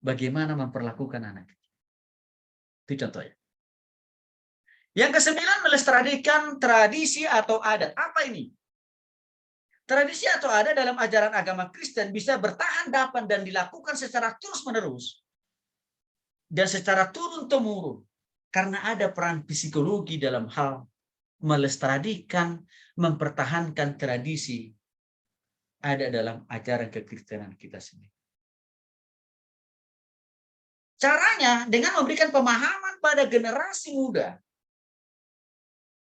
bagaimana memperlakukan anak kecil. Itu contohnya. Yang ke-9, melestarikan tradisi atau adat. Apa ini? Tradisi atau adat dalam ajaran agama Kristen bisa bertahan dapat dan dilakukan secara terus-menerus dan secara turun-temurun karena ada peran psikologi dalam hal melestarikan, mempertahankan tradisi ada dalam ajaran kekristenan kita sendiri. Caranya dengan memberikan pemahaman pada generasi muda.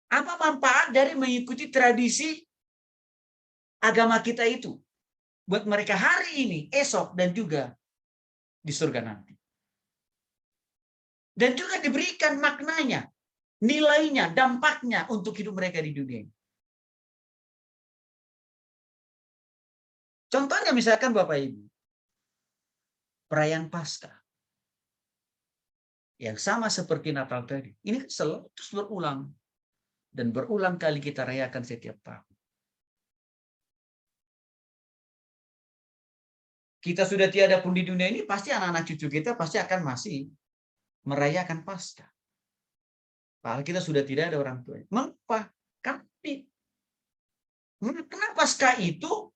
Apa manfaat dari mengikuti tradisi agama kita itu buat mereka hari ini, esok, dan juga di surga nanti. Dan juga diberikan maknanya, nilainya, dampaknya untuk hidup mereka di dunia ini. Contohnya misalkan Bapak Ibu, perayaan Paskah. Yang sama seperti Natal tadi. Ini selalu terus berulang. Dan berulang kali kita rayakan setiap tahun. Kita sudah tiada pun di dunia ini, pasti anak-anak cucu kita pasti akan masih merayakan Paskah. Padahal kita sudah tidak ada orang tua. Mengapa? Karena Paskah itu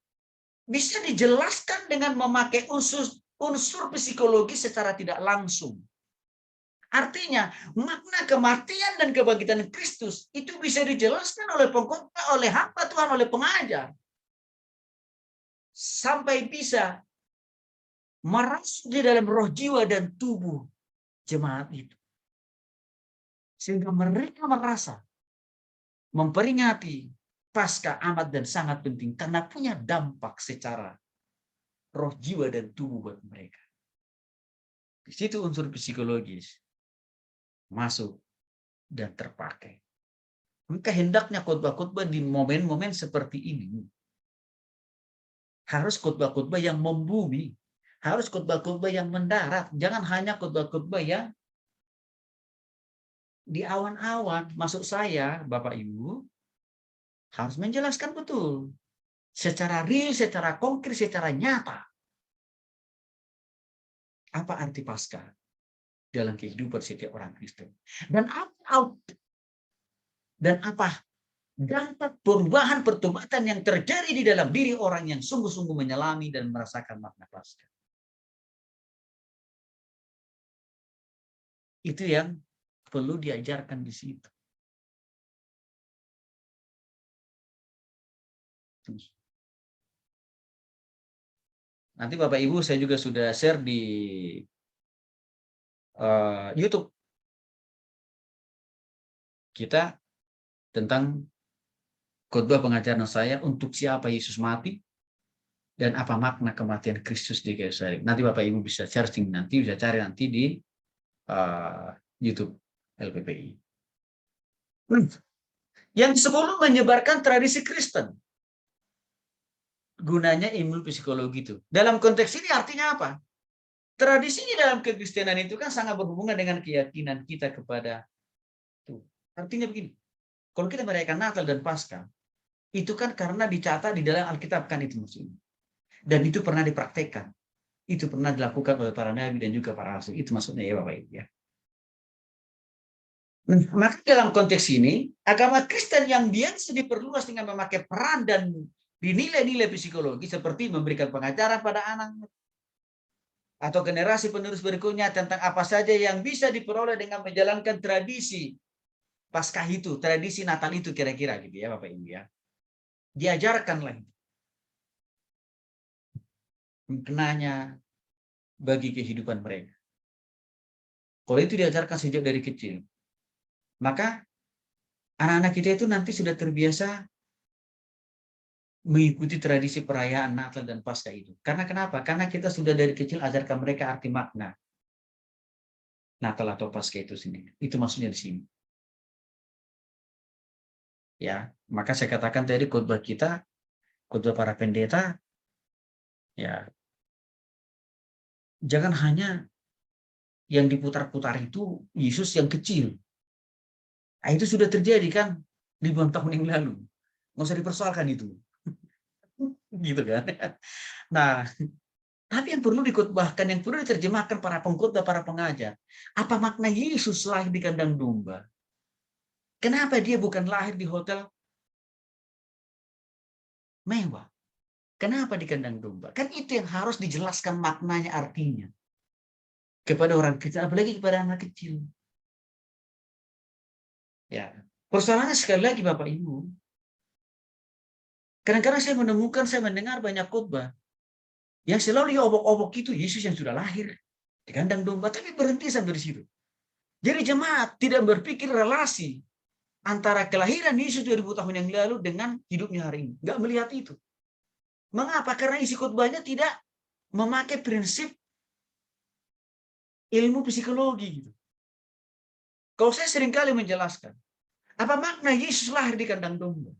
bisa dijelaskan dengan memakai unsur psikologi secara tidak langsung. Artinya, makna kematian dan kebangkitan Kristus itu bisa dijelaskan oleh pengkhotbah, oleh hamba Tuhan, oleh pengajar. Sampai bisa merasuk di dalam roh, jiwa, dan tubuh jemaat itu. Sehingga mereka merasa memperingati Paskah amat dan sangat penting karena punya dampak secara roh, jiwa, dan tubuh buat mereka. Di situ unsur psikologis masuk dan terpakai. Maka hendaknya khotbah-khotbah di momen-momen seperti ini harus khotbah-khotbah yang membumi, harus khotbah-khotbah yang mendarat, jangan hanya khotbah-khotbah yang di awan-awan. Maksud saya, Bapak Ibu, harus menjelaskan betul. Secara real, secara konkret, secara nyata. Apa arti Paskah dalam kehidupan setiap orang Kristen? Dan apa dampak perubahan pertobatan yang terjadi di dalam diri orang yang sungguh-sungguh menyelami dan merasakan makna Paskah. Itu yang perlu diajarkan di situ. Nanti Bapak Ibu saya juga sudah share di YouTube kita tentang khotbah pengajaran saya untuk siapa Yesus mati dan apa makna kematian Kristus di kayu salib. Nanti Bapak Ibu bisa searching nanti, bisa cari nanti di YouTube LPPI. Yang ke-10 menyebarkan tradisi Kristen. Gunanya ilmu psikologi itu. Dalam konteks ini artinya apa? Tradisi di dalam kekristenan itu kan sangat berhubungan dengan keyakinan kita kepada Tuhan. Artinya begini, kalau kita merayakan Natal dan Paskah, itu kan karena dicatat di dalam Alkitab kan itu maksudnya. Dan itu pernah dipraktekkan. Itu pernah dilakukan oleh para nabi dan juga para rasul. Itu maksudnya ya Bapak Ibu ya. Nah, maka dalam konteks ini, agama Kristen yang biasa diperluas dengan memakai peran dan dinilai-nilai psikologi seperti memberikan pengajaran pada anak atau generasi penerus berikutnya tentang apa saja yang bisa diperoleh dengan menjalankan tradisi Paskah itu, tradisi Natal itu kira-kira gitu ya Bapak Ibu ya. Diajarkanlah maknanya bagi kehidupan mereka. Kalau itu diajarkan sejak dari kecil, maka anak-anak kita itu nanti sudah terbiasa mengikuti tradisi perayaan Natal dan Paskah itu. Karena kenapa? Karena kita sudah dari kecil ajarkan mereka arti makna Natal atau Paskah itu sendiri. Itu maksudnya di sini. Ya, maka saya katakan tadi khotbah kita, khotbah para pendeta, ya, jangan hanya yang diputar-putar itu Yesus yang kecil. Nah, itu sudah terjadi kan ribuan tahun yang lalu. Nggak usah dipersoalkan itu. Gitu kan. Nah, tapi yang perlu dikhotbahkan, yang perlu diterjemahkan para pengkhotbah, para pengajar. Apa makna Yesus lahir di kandang domba? Kenapa dia bukan lahir di hotel mewah? Kenapa di kandang domba? Kan itu yang harus dijelaskan maknanya, artinya. Kepada orang kecil, apalagi kepada anak kecil. Ya, persoalannya sekali lagi Bapak Ibu. Kadang-kadang saya mendengar banyak khotbah yang selalu diobok-obok itu Yesus yang sudah lahir di kandang domba, tapi berhenti sampai di situ. Jadi jemaat tidak berpikir relasi antara kelahiran Yesus 2000 tahun yang lalu dengan hidupnya hari ini. Nggak melihat itu. Mengapa? Karena isi khotbahnya tidak memakai prinsip ilmu psikologi. Gitu. Kalau saya seringkali menjelaskan, apa makna Yesus lahir di kandang domba?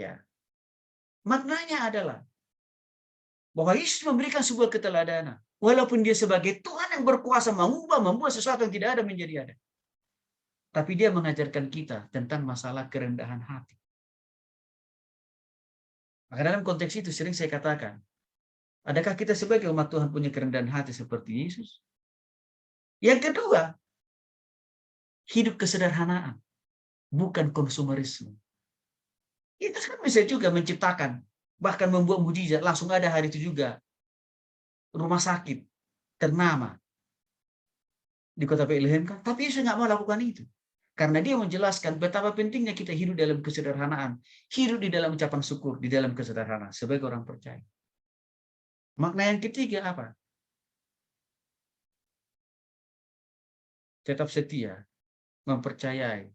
Ya, maknanya adalah bahwa Yesus memberikan sebuah keteladanan. Walaupun dia sebagai Tuhan yang berkuasa membuat sesuatu yang tidak ada menjadi ada. Tapi dia mengajarkan kita tentang masalah kerendahan hati. Maka dalam konteks itu sering saya katakan, adakah kita sebagai umat Tuhan punya kerendahan hati seperti Yesus? Yang kedua, hidup kesederhanaan, bukan konsumerisme. Itu kan bisa juga menciptakan, bahkan membuat mujizat. Langsung ada hari itu juga rumah sakit ternama di kota Bethlehem kan. Tapi Yesus nggak mau lakukan itu. Karena dia menjelaskan betapa pentingnya kita hidup dalam kesederhanaan. Hidup di dalam ucapan syukur, di dalam kesederhanaan. Sebagai orang percaya. Makna yang ketiga apa? Tetap setia, mempercayai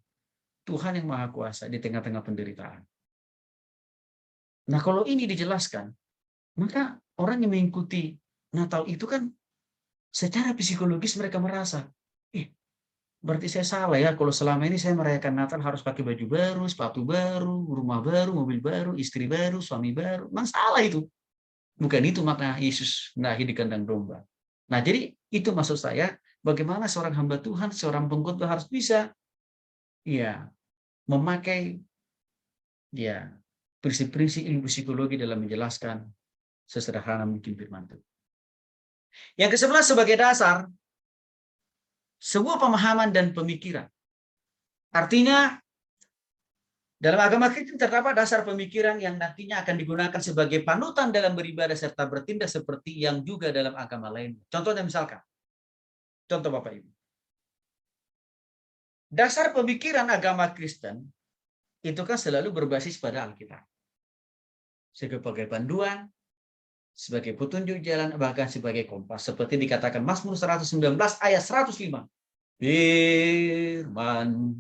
Tuhan yang Maha Kuasa di tengah-tengah penderitaan. Nah kalau ini dijelaskan, maka orang yang mengikuti Natal itu kan secara psikologis mereka merasa, berarti saya salah ya kalau selama ini saya merayakan Natal harus pakai baju baru, sepatu baru, rumah baru, mobil baru, istri baru, suami baru. Memang salah itu. Bukan itu makna Yesus lahir di kandang domba. Nah, jadi itu maksud saya, bagaimana seorang hamba Tuhan, seorang pengkhotbah harus bisa ya memakai ya prinsip-prinsip ilmu psikologi dalam menjelaskan sesederhana mungkin firman Tuhan. Yang ke-11 sebagai dasar sebuah pemahaman dan pemikiran. Artinya dalam agama Kristen terdapat dasar pemikiran yang nantinya akan digunakan sebagai panutan dalam beribadah serta bertindak seperti yang juga dalam agama lain. Contohnya misalkan, contoh Bapak Ibu. Dasar pemikiran agama Kristen itu kan selalu berbasis pada Alkitab. Sebagai panduan, sebagai petunjuk jalan, bahkan sebagai kompas. Seperti dikatakan Mazmur 119 ayat 105. Firman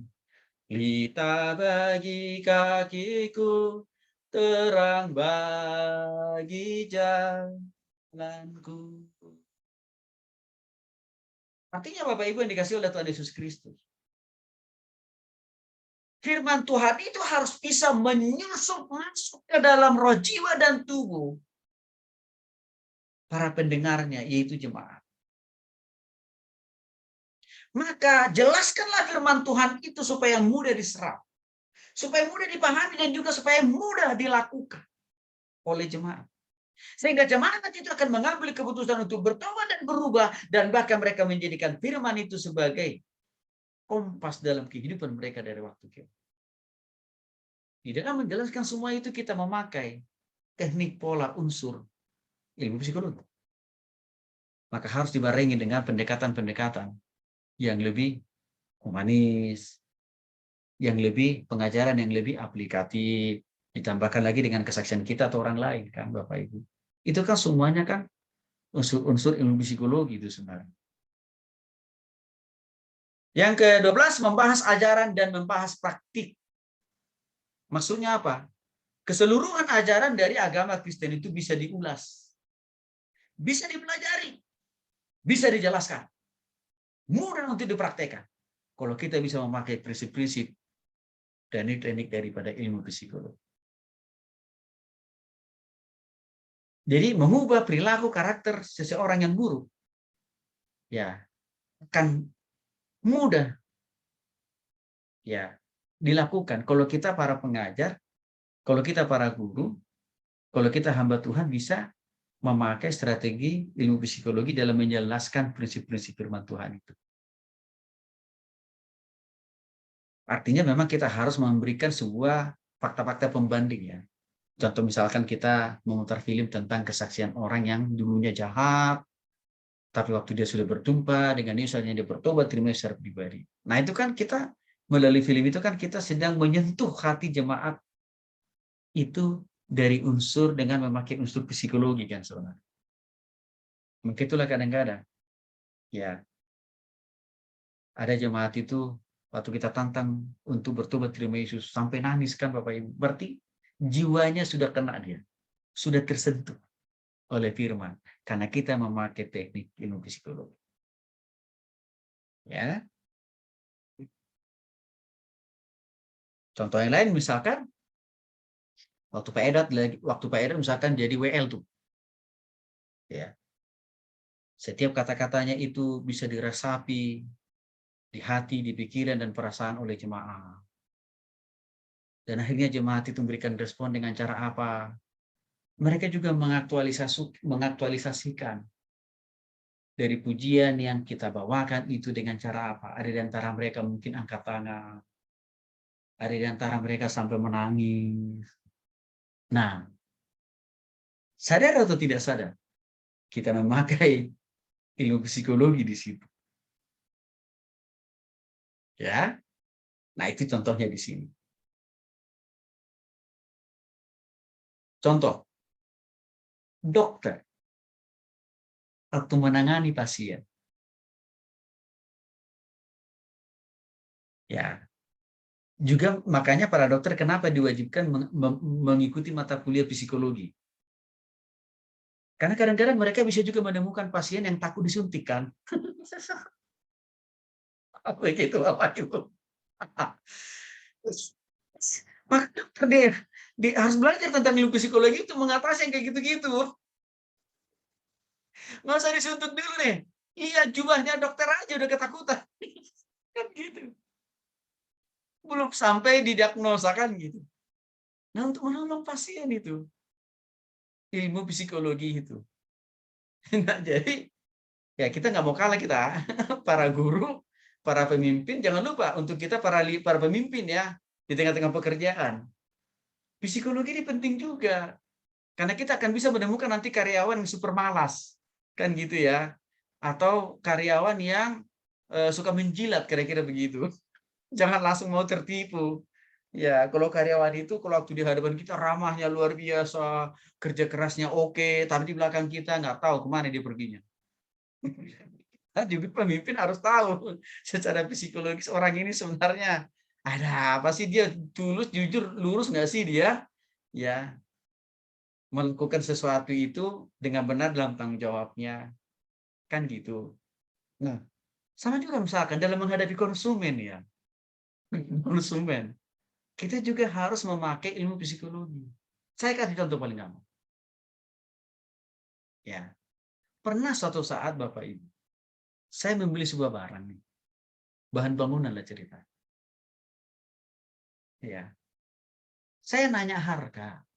pelita bagi kakiku, terang bagi jalanku. Artinya Bapak Ibu yang dikasih oleh Tuhan Yesus Kristus. Firman Tuhan itu harus bisa menyusup masuk ke dalam roh, jiwa, dan tubuh para pendengarnya, yaitu jemaat. Maka jelaskanlah firman Tuhan itu supaya mudah diserap, supaya mudah dipahami, dan juga supaya mudah dilakukan oleh jemaat. Sehingga jemaat itu akan mengambil keputusan untuk bertobat dan berubah, dan bahkan mereka menjadikan firman itu sebagai kompas dalam kehidupan mereka dari waktu ke waktu. Di dalam menjelaskan semua itu kita memakai teknik pola unsur ilmu psikologi. Maka harus dibarengi dengan pendekatan-pendekatan yang lebih humanis, yang lebih pengajaran yang lebih aplikatif, ditambahkan lagi dengan kesaksian kita atau orang lain kan Bapak Ibu. Itu kan semuanya kan unsur-unsur ilmu psikologi itu sebenarnya. Yang ke-12 membahas ajaran dan membahas praktik. Maksudnya apa? Keseluruhan ajaran dari agama Kristen itu bisa diulas, bisa dipelajari, bisa dijelaskan, mudah untuk dipraktekkan. Kalau kita bisa memakai prinsip-prinsip dan teknik daripada ilmu psikologi. Jadi mengubah perilaku karakter seseorang yang buruk, ya akan mudah ya dilakukan kalau kita para pengajar, kalau kita para guru, kalau kita hamba Tuhan bisa memakai strategi ilmu psikologi dalam menjelaskan prinsip-prinsip firman Tuhan itu. Artinya memang kita harus memberikan sebuah fakta-fakta pembanding ya. Contoh misalkan kita memutar film tentang kesaksian orang yang dulunya jahat, tapi waktu dia sudah berjumpa dengan Yesus, dia bertobat, terima secara pribadi. Nah itu kan kita melalui film itu kan kita sedang menyentuh hati jemaat itu dari unsur dengan memakai unsur psikologi kan sebenarnya. Mungkin itulah kadang-kadang ya ada jemaat itu waktu kita tantang untuk bertobat terima Yesus sampai nangis kan Bapak Ibu. Berarti jiwanya sudah kena dia, sudah tersentuh oleh firman karena kita memakai teknik ilmu psikologi. Ya. Contoh yang lain misalkan waktu Pak Edat misalkan jadi WL tuh. Ya. Setiap kata-katanya itu bisa diresapi di hati, di pikiran dan perasaan oleh jemaat. Dan akhirnya jemaat itu memberikan respon dengan cara apa? Mereka juga mengaktualisasikan dari pujian yang kita bawakan itu dengan cara apa? Ada di antara mereka mungkin angkat tangan. Ada di antara mereka sampai menangis. Nah, sadar atau tidak sadar? Kita memakai ilmu psikologi di situ. Ya. Nah, itu contohnya di sini. Contoh, dokter waktu menangani pasien. Ya. Juga makanya para dokter kenapa diwajibkan mengikuti mata kuliah psikologi. Karena kadang-kadang mereka bisa juga menemukan pasien yang takut disuntikan. Begitu Bapak Ibu. Maka dia harus belajar tentang ilmu psikologi itu mengatasi yang kayak gitu-gitu. Nggak usah disuntik dulu nih. Iya, jubahnya dokter aja udah ketakutan. Kan gitu. belum sampai didiagnosakan gitu. Nah, untuk menolong pasien itu ilmu psikologi itu. Nah, jadi ya kita nggak mau kalah kita para guru, para pemimpin, jangan lupa untuk kita para pemimpin ya di tengah-tengah pekerjaan. Psikologi ini penting juga karena kita akan bisa menemukan nanti karyawan yang super malas kan gitu ya, atau karyawan yang suka menjilat kira-kira begitu. Jangan langsung mau tertipu. Ya, kalau karyawan itu kalau waktu di hadapan kita ramahnya luar biasa, kerja kerasnya oke, tapi di belakang kita nggak tahu kemana dia perginya. Nah, juga pemimpin harus tahu secara psikologis orang ini sebenarnya ada apa sih, dia tulus, jujur, lurus nggak sih dia? Ya, melakukan sesuatu itu dengan benar dalam tanggung jawabnya, kan gitu. Nah, sama juga misalkan dalam menghadapi konsumen ya, konsumen. Kita juga harus memakai ilmu psikologi. Saya kasih contoh paling gampang. Ya, pernah suatu saat Bapak Ibu, saya membeli sebuah barang nih, bahan bangunan lah cerita. Ya, saya nanya harga.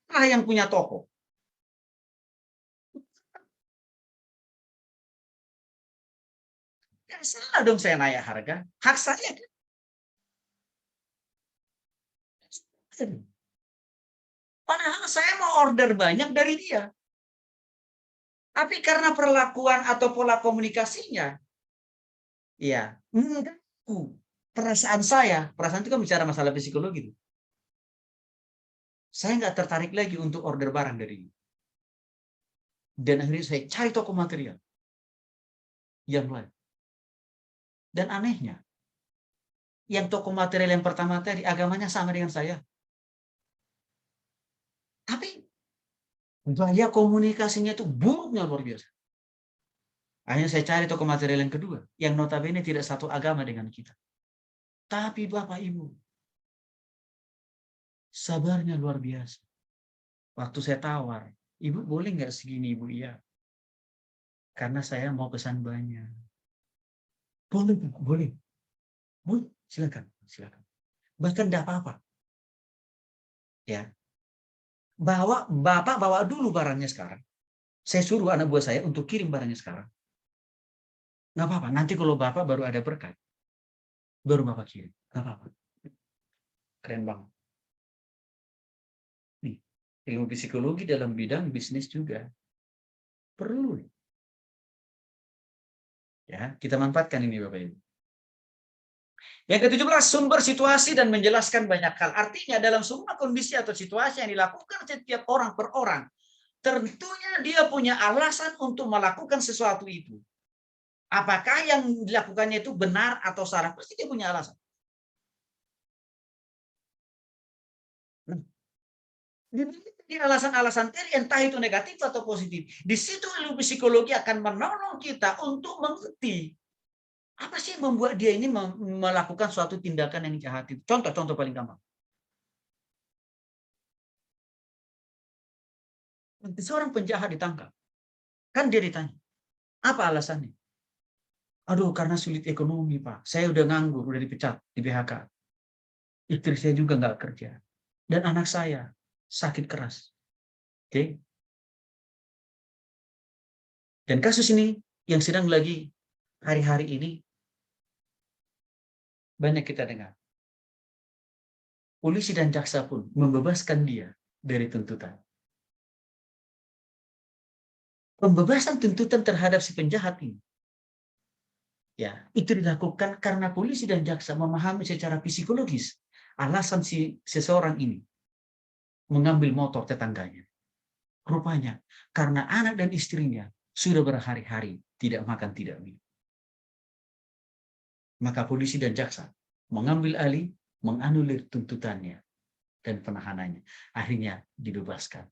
Ah, yang punya toko. Ya, salah dong saya nanya harga. Hak saya. Padahal saya mau order banyak dari dia. Tapi karena perlakuan atau pola komunikasinya, ya, mengganggu perasaan saya. Perasaan itu kan bicara masalah psikologi. Saya nggak tertarik lagi untuk order barang dari dia. Dan akhirnya saya cari toko material yang lain. Dan anehnya, yang toko material yang pertama tadi agamanya sama dengan saya. Tapi gaya komunikasinya itu buruknya luar biasa. Akhirnya saya cari toko material yang kedua, yang notabene tidak satu agama dengan kita. Tapi Bapak Ibu, sabarnya luar biasa. Waktu saya tawar, Ibu boleh nggak segini Ibu? Iya. Karena saya mau pesan banyak. Boleh, boleh. Boleh, silakan, silakan. Bahkan tidak apa-apa. Ya, Bapak bawa dulu barangnya sekarang. Saya suruh anak buah saya untuk kirim barangnya sekarang. Nggak apa-apa, nanti kalau Bapak baru ada berkat, baru Bapak kirim. Nggak apa-apa. Keren banget. Nih, ilmu psikologi dalam bidang bisnis juga perlu. Ya, kita manfaatkan ini Bapak Ibu. Yang ke-17, sumber situasi dan menjelaskan banyak hal. Artinya dalam semua kondisi atau situasi yang dilakukan setiap orang per orang, tentunya dia punya alasan untuk melakukan sesuatu itu. Apakah yang dilakukannya itu benar atau salah? Pasti dia punya alasan. Nah, di alasan-alasan tadi, entah itu negatif atau positif. Di situ ilmu psikologi akan menolong kita untuk mengerti apa sih yang membuat dia ini melakukan suatu tindakan yang jahat itu. Contoh paling gampang. Seorang penjahat ditangkap. Kan dia ditanya, apa alasannya? Aduh, karena sulit ekonomi, Pak. Saya udah nganggur, udah dipecat, di PHK. Istri saya juga nggak kerja. Dan anak saya sakit keras. Oke. Dan kasus ini yang sedang lagi hari-hari ini banyak kita dengar. Polisi dan jaksa pun membebaskan dia dari tuntutan. Pembebasan tuntutan terhadap si penjahat ini, ya, itu dilakukan karena polisi dan jaksa memahami secara psikologis alasan si seseorang ini mengambil motor tetangganya. Rupanya karena anak dan istrinya sudah berhari-hari tidak makan tidak minum. Maka polisi dan jaksa mengambil alih, menganulir tuntutannya dan penahanannya. Akhirnya dibebaskan.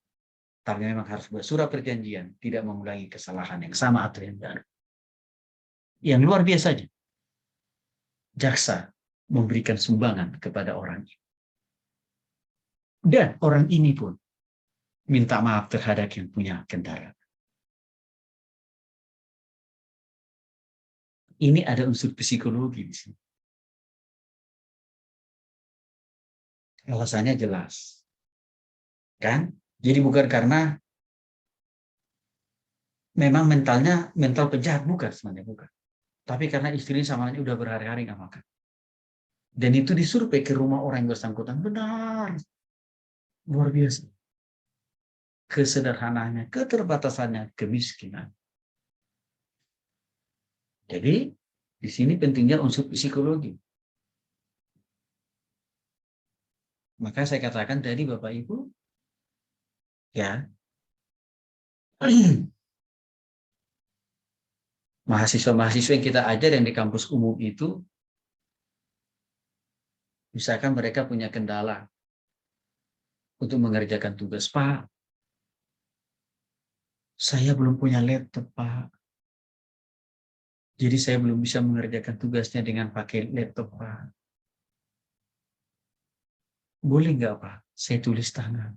Tapi memang harus buat surat perjanjian, tidak mengulangi kesalahan yang sama atau yang baru. Yang luar biasanya, jaksa memberikan sumbangan kepada orang ini. Dan orang ini pun minta maaf terhadap yang punya kendaraan. Ini ada unsur psikologi di sini. Alasannya jelas. Kan? Jadi bukan karena memang mental penjahat, bukan sebenarnya, bukan. Tapi karena istrinya sama anaknya udah berhari-hari nggak makan. Dan itu disurvei ke rumah orang yang bersangkutan. Benar. Luar biasa. Kesederhanaannya, keterbatasannya, kemiskinan. Jadi, di sini pentingnya unsur psikologi. Maka saya katakan tadi Bapak Ibu, ya, mahasiswa-mahasiswa yang kita ajar yang di kampus umum itu, misalkan mereka punya kendala untuk mengerjakan tugas, Pak, saya belum punya laptop, Pak. Jadi saya belum bisa mengerjakan tugasnya dengan pakai laptop, Pak. Boleh nggak, Pak? Saya tulis tangan.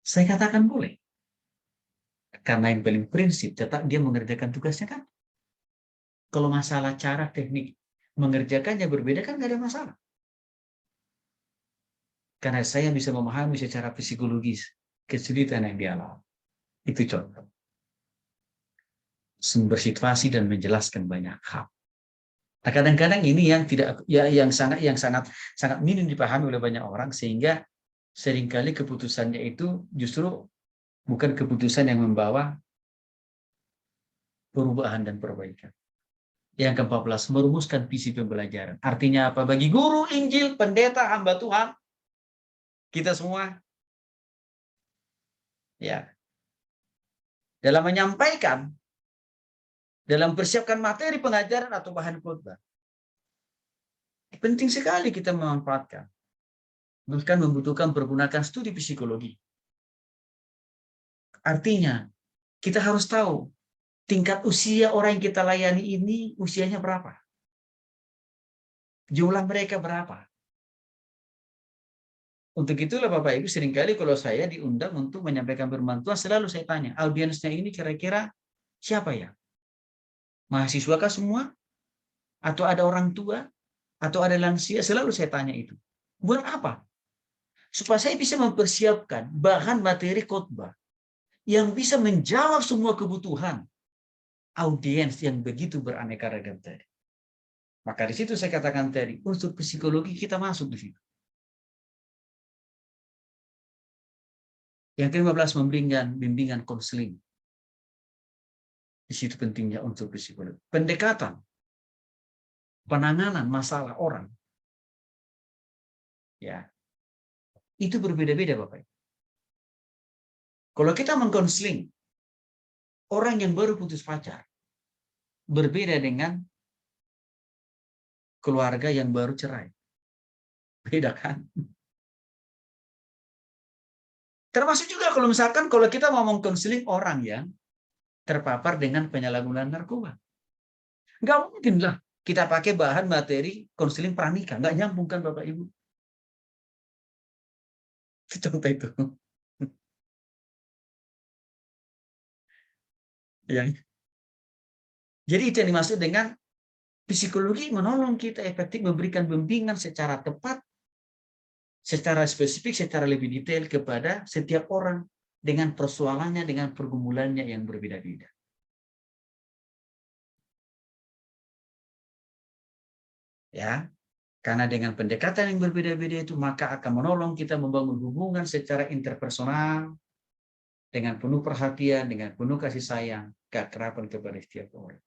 Saya katakan boleh. Karena yang paling prinsip, tetap dia mengerjakan tugasnya kan. Kalau masalah cara teknik mengerjakannya berbeda kan nggak ada masalah. Karena saya bisa memahami secara psikologis kesulitan yang dialami. Itu contoh. Sumber situasi dan menjelaskan banyak hal. Nah, kadang-kadang ini yang tidak, ya, yang sangat minim dipahami oleh banyak orang, sehingga seringkali keputusannya itu justru bukan keputusan yang membawa perubahan dan perbaikan. Yang ke-14, merumuskan visi pembelajaran. Artinya apa? Bagi guru, Injil, pendeta, hamba Tuhan, kita semua, ya, dalam menyampaikan, dalam persiapkan materi pengajaran atau bahan khotbah, penting sekali kita memanfaatkan, bahkan membutuhkan pergunakan studi psikologi. Artinya, kita harus tahu tingkat usia orang yang kita layani ini usianya berapa, jumlah mereka berapa. Untuk itulah Bapak Ibu, seringkali kalau saya diundang untuk menyampaikan firman Tuhan, selalu saya tanya, audiensnya ini kira-kira siapa ya? Mahasiswakah semua? Atau ada orang tua? Atau ada lansia? Selalu saya tanya itu. Buat apa? Supaya saya bisa mempersiapkan bahan materi khotbah yang bisa menjawab semua kebutuhan audiens yang begitu beraneka ragam tadi. Maka di situ saya katakan tadi, unsur psikologi kita masuk di situ. Yang ke-15, bimbingan konseling. Di situ pentingnya unsur psikologi. Pendekatan, penanganan masalah orang, ya, itu berbeda-beda Bapak. Kalau kita mengkonseling orang yang baru putus pacar, berbeda dengan keluarga yang baru cerai. Beda kan? Termasuk juga kalau misalkan kalau kita mau mengkonseling orang yang terpapar dengan penyalahgunaan narkoba. Nggak mungkin lah kita pakai bahan materi konseling pranikah. Nggak nyambung kan Bapak Ibu? Contoh itu. Ya. Jadi itu yang dimaksud dengan psikologi menolong kita efektif memberikan bimbingan secara tepat, secara spesifik, secara lebih detail kepada setiap orang dengan persoalannya, dengan pergumulannya yang berbeda-beda. Ya, karena dengan pendekatan yang berbeda-beda itu maka akan menolong kita membangun hubungan secara interpersonal dengan penuh perhatian, dengan penuh kasih sayang, keakraban kepada setiap orang.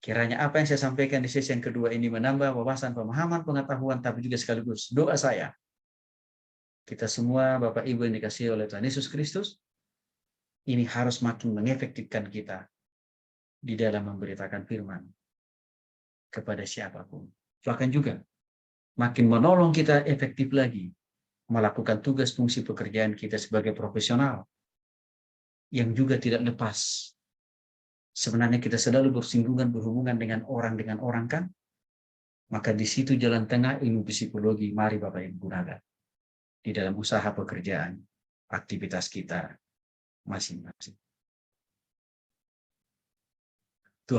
Kiranya apa yang saya sampaikan di sesi yang kedua ini menambah wawasan, pemahaman, pengetahuan, tapi juga sekaligus doa saya. Kita semua, Bapak Ibu yang dikasihi oleh Tuhan Yesus Kristus, ini harus makin mengefektifkan kita di dalam memberitakan firman kepada siapapun. Bahkan juga makin menolong kita efektif lagi melakukan tugas fungsi pekerjaan kita sebagai profesional yang juga tidak lepas. Sebenarnya kita selalu berhubungan dengan orang kan? Maka di situ jalan tengah ilmu psikologi, mari Bapak Ibu gunakan di dalam usaha pekerjaan, aktivitas kita masing-masing.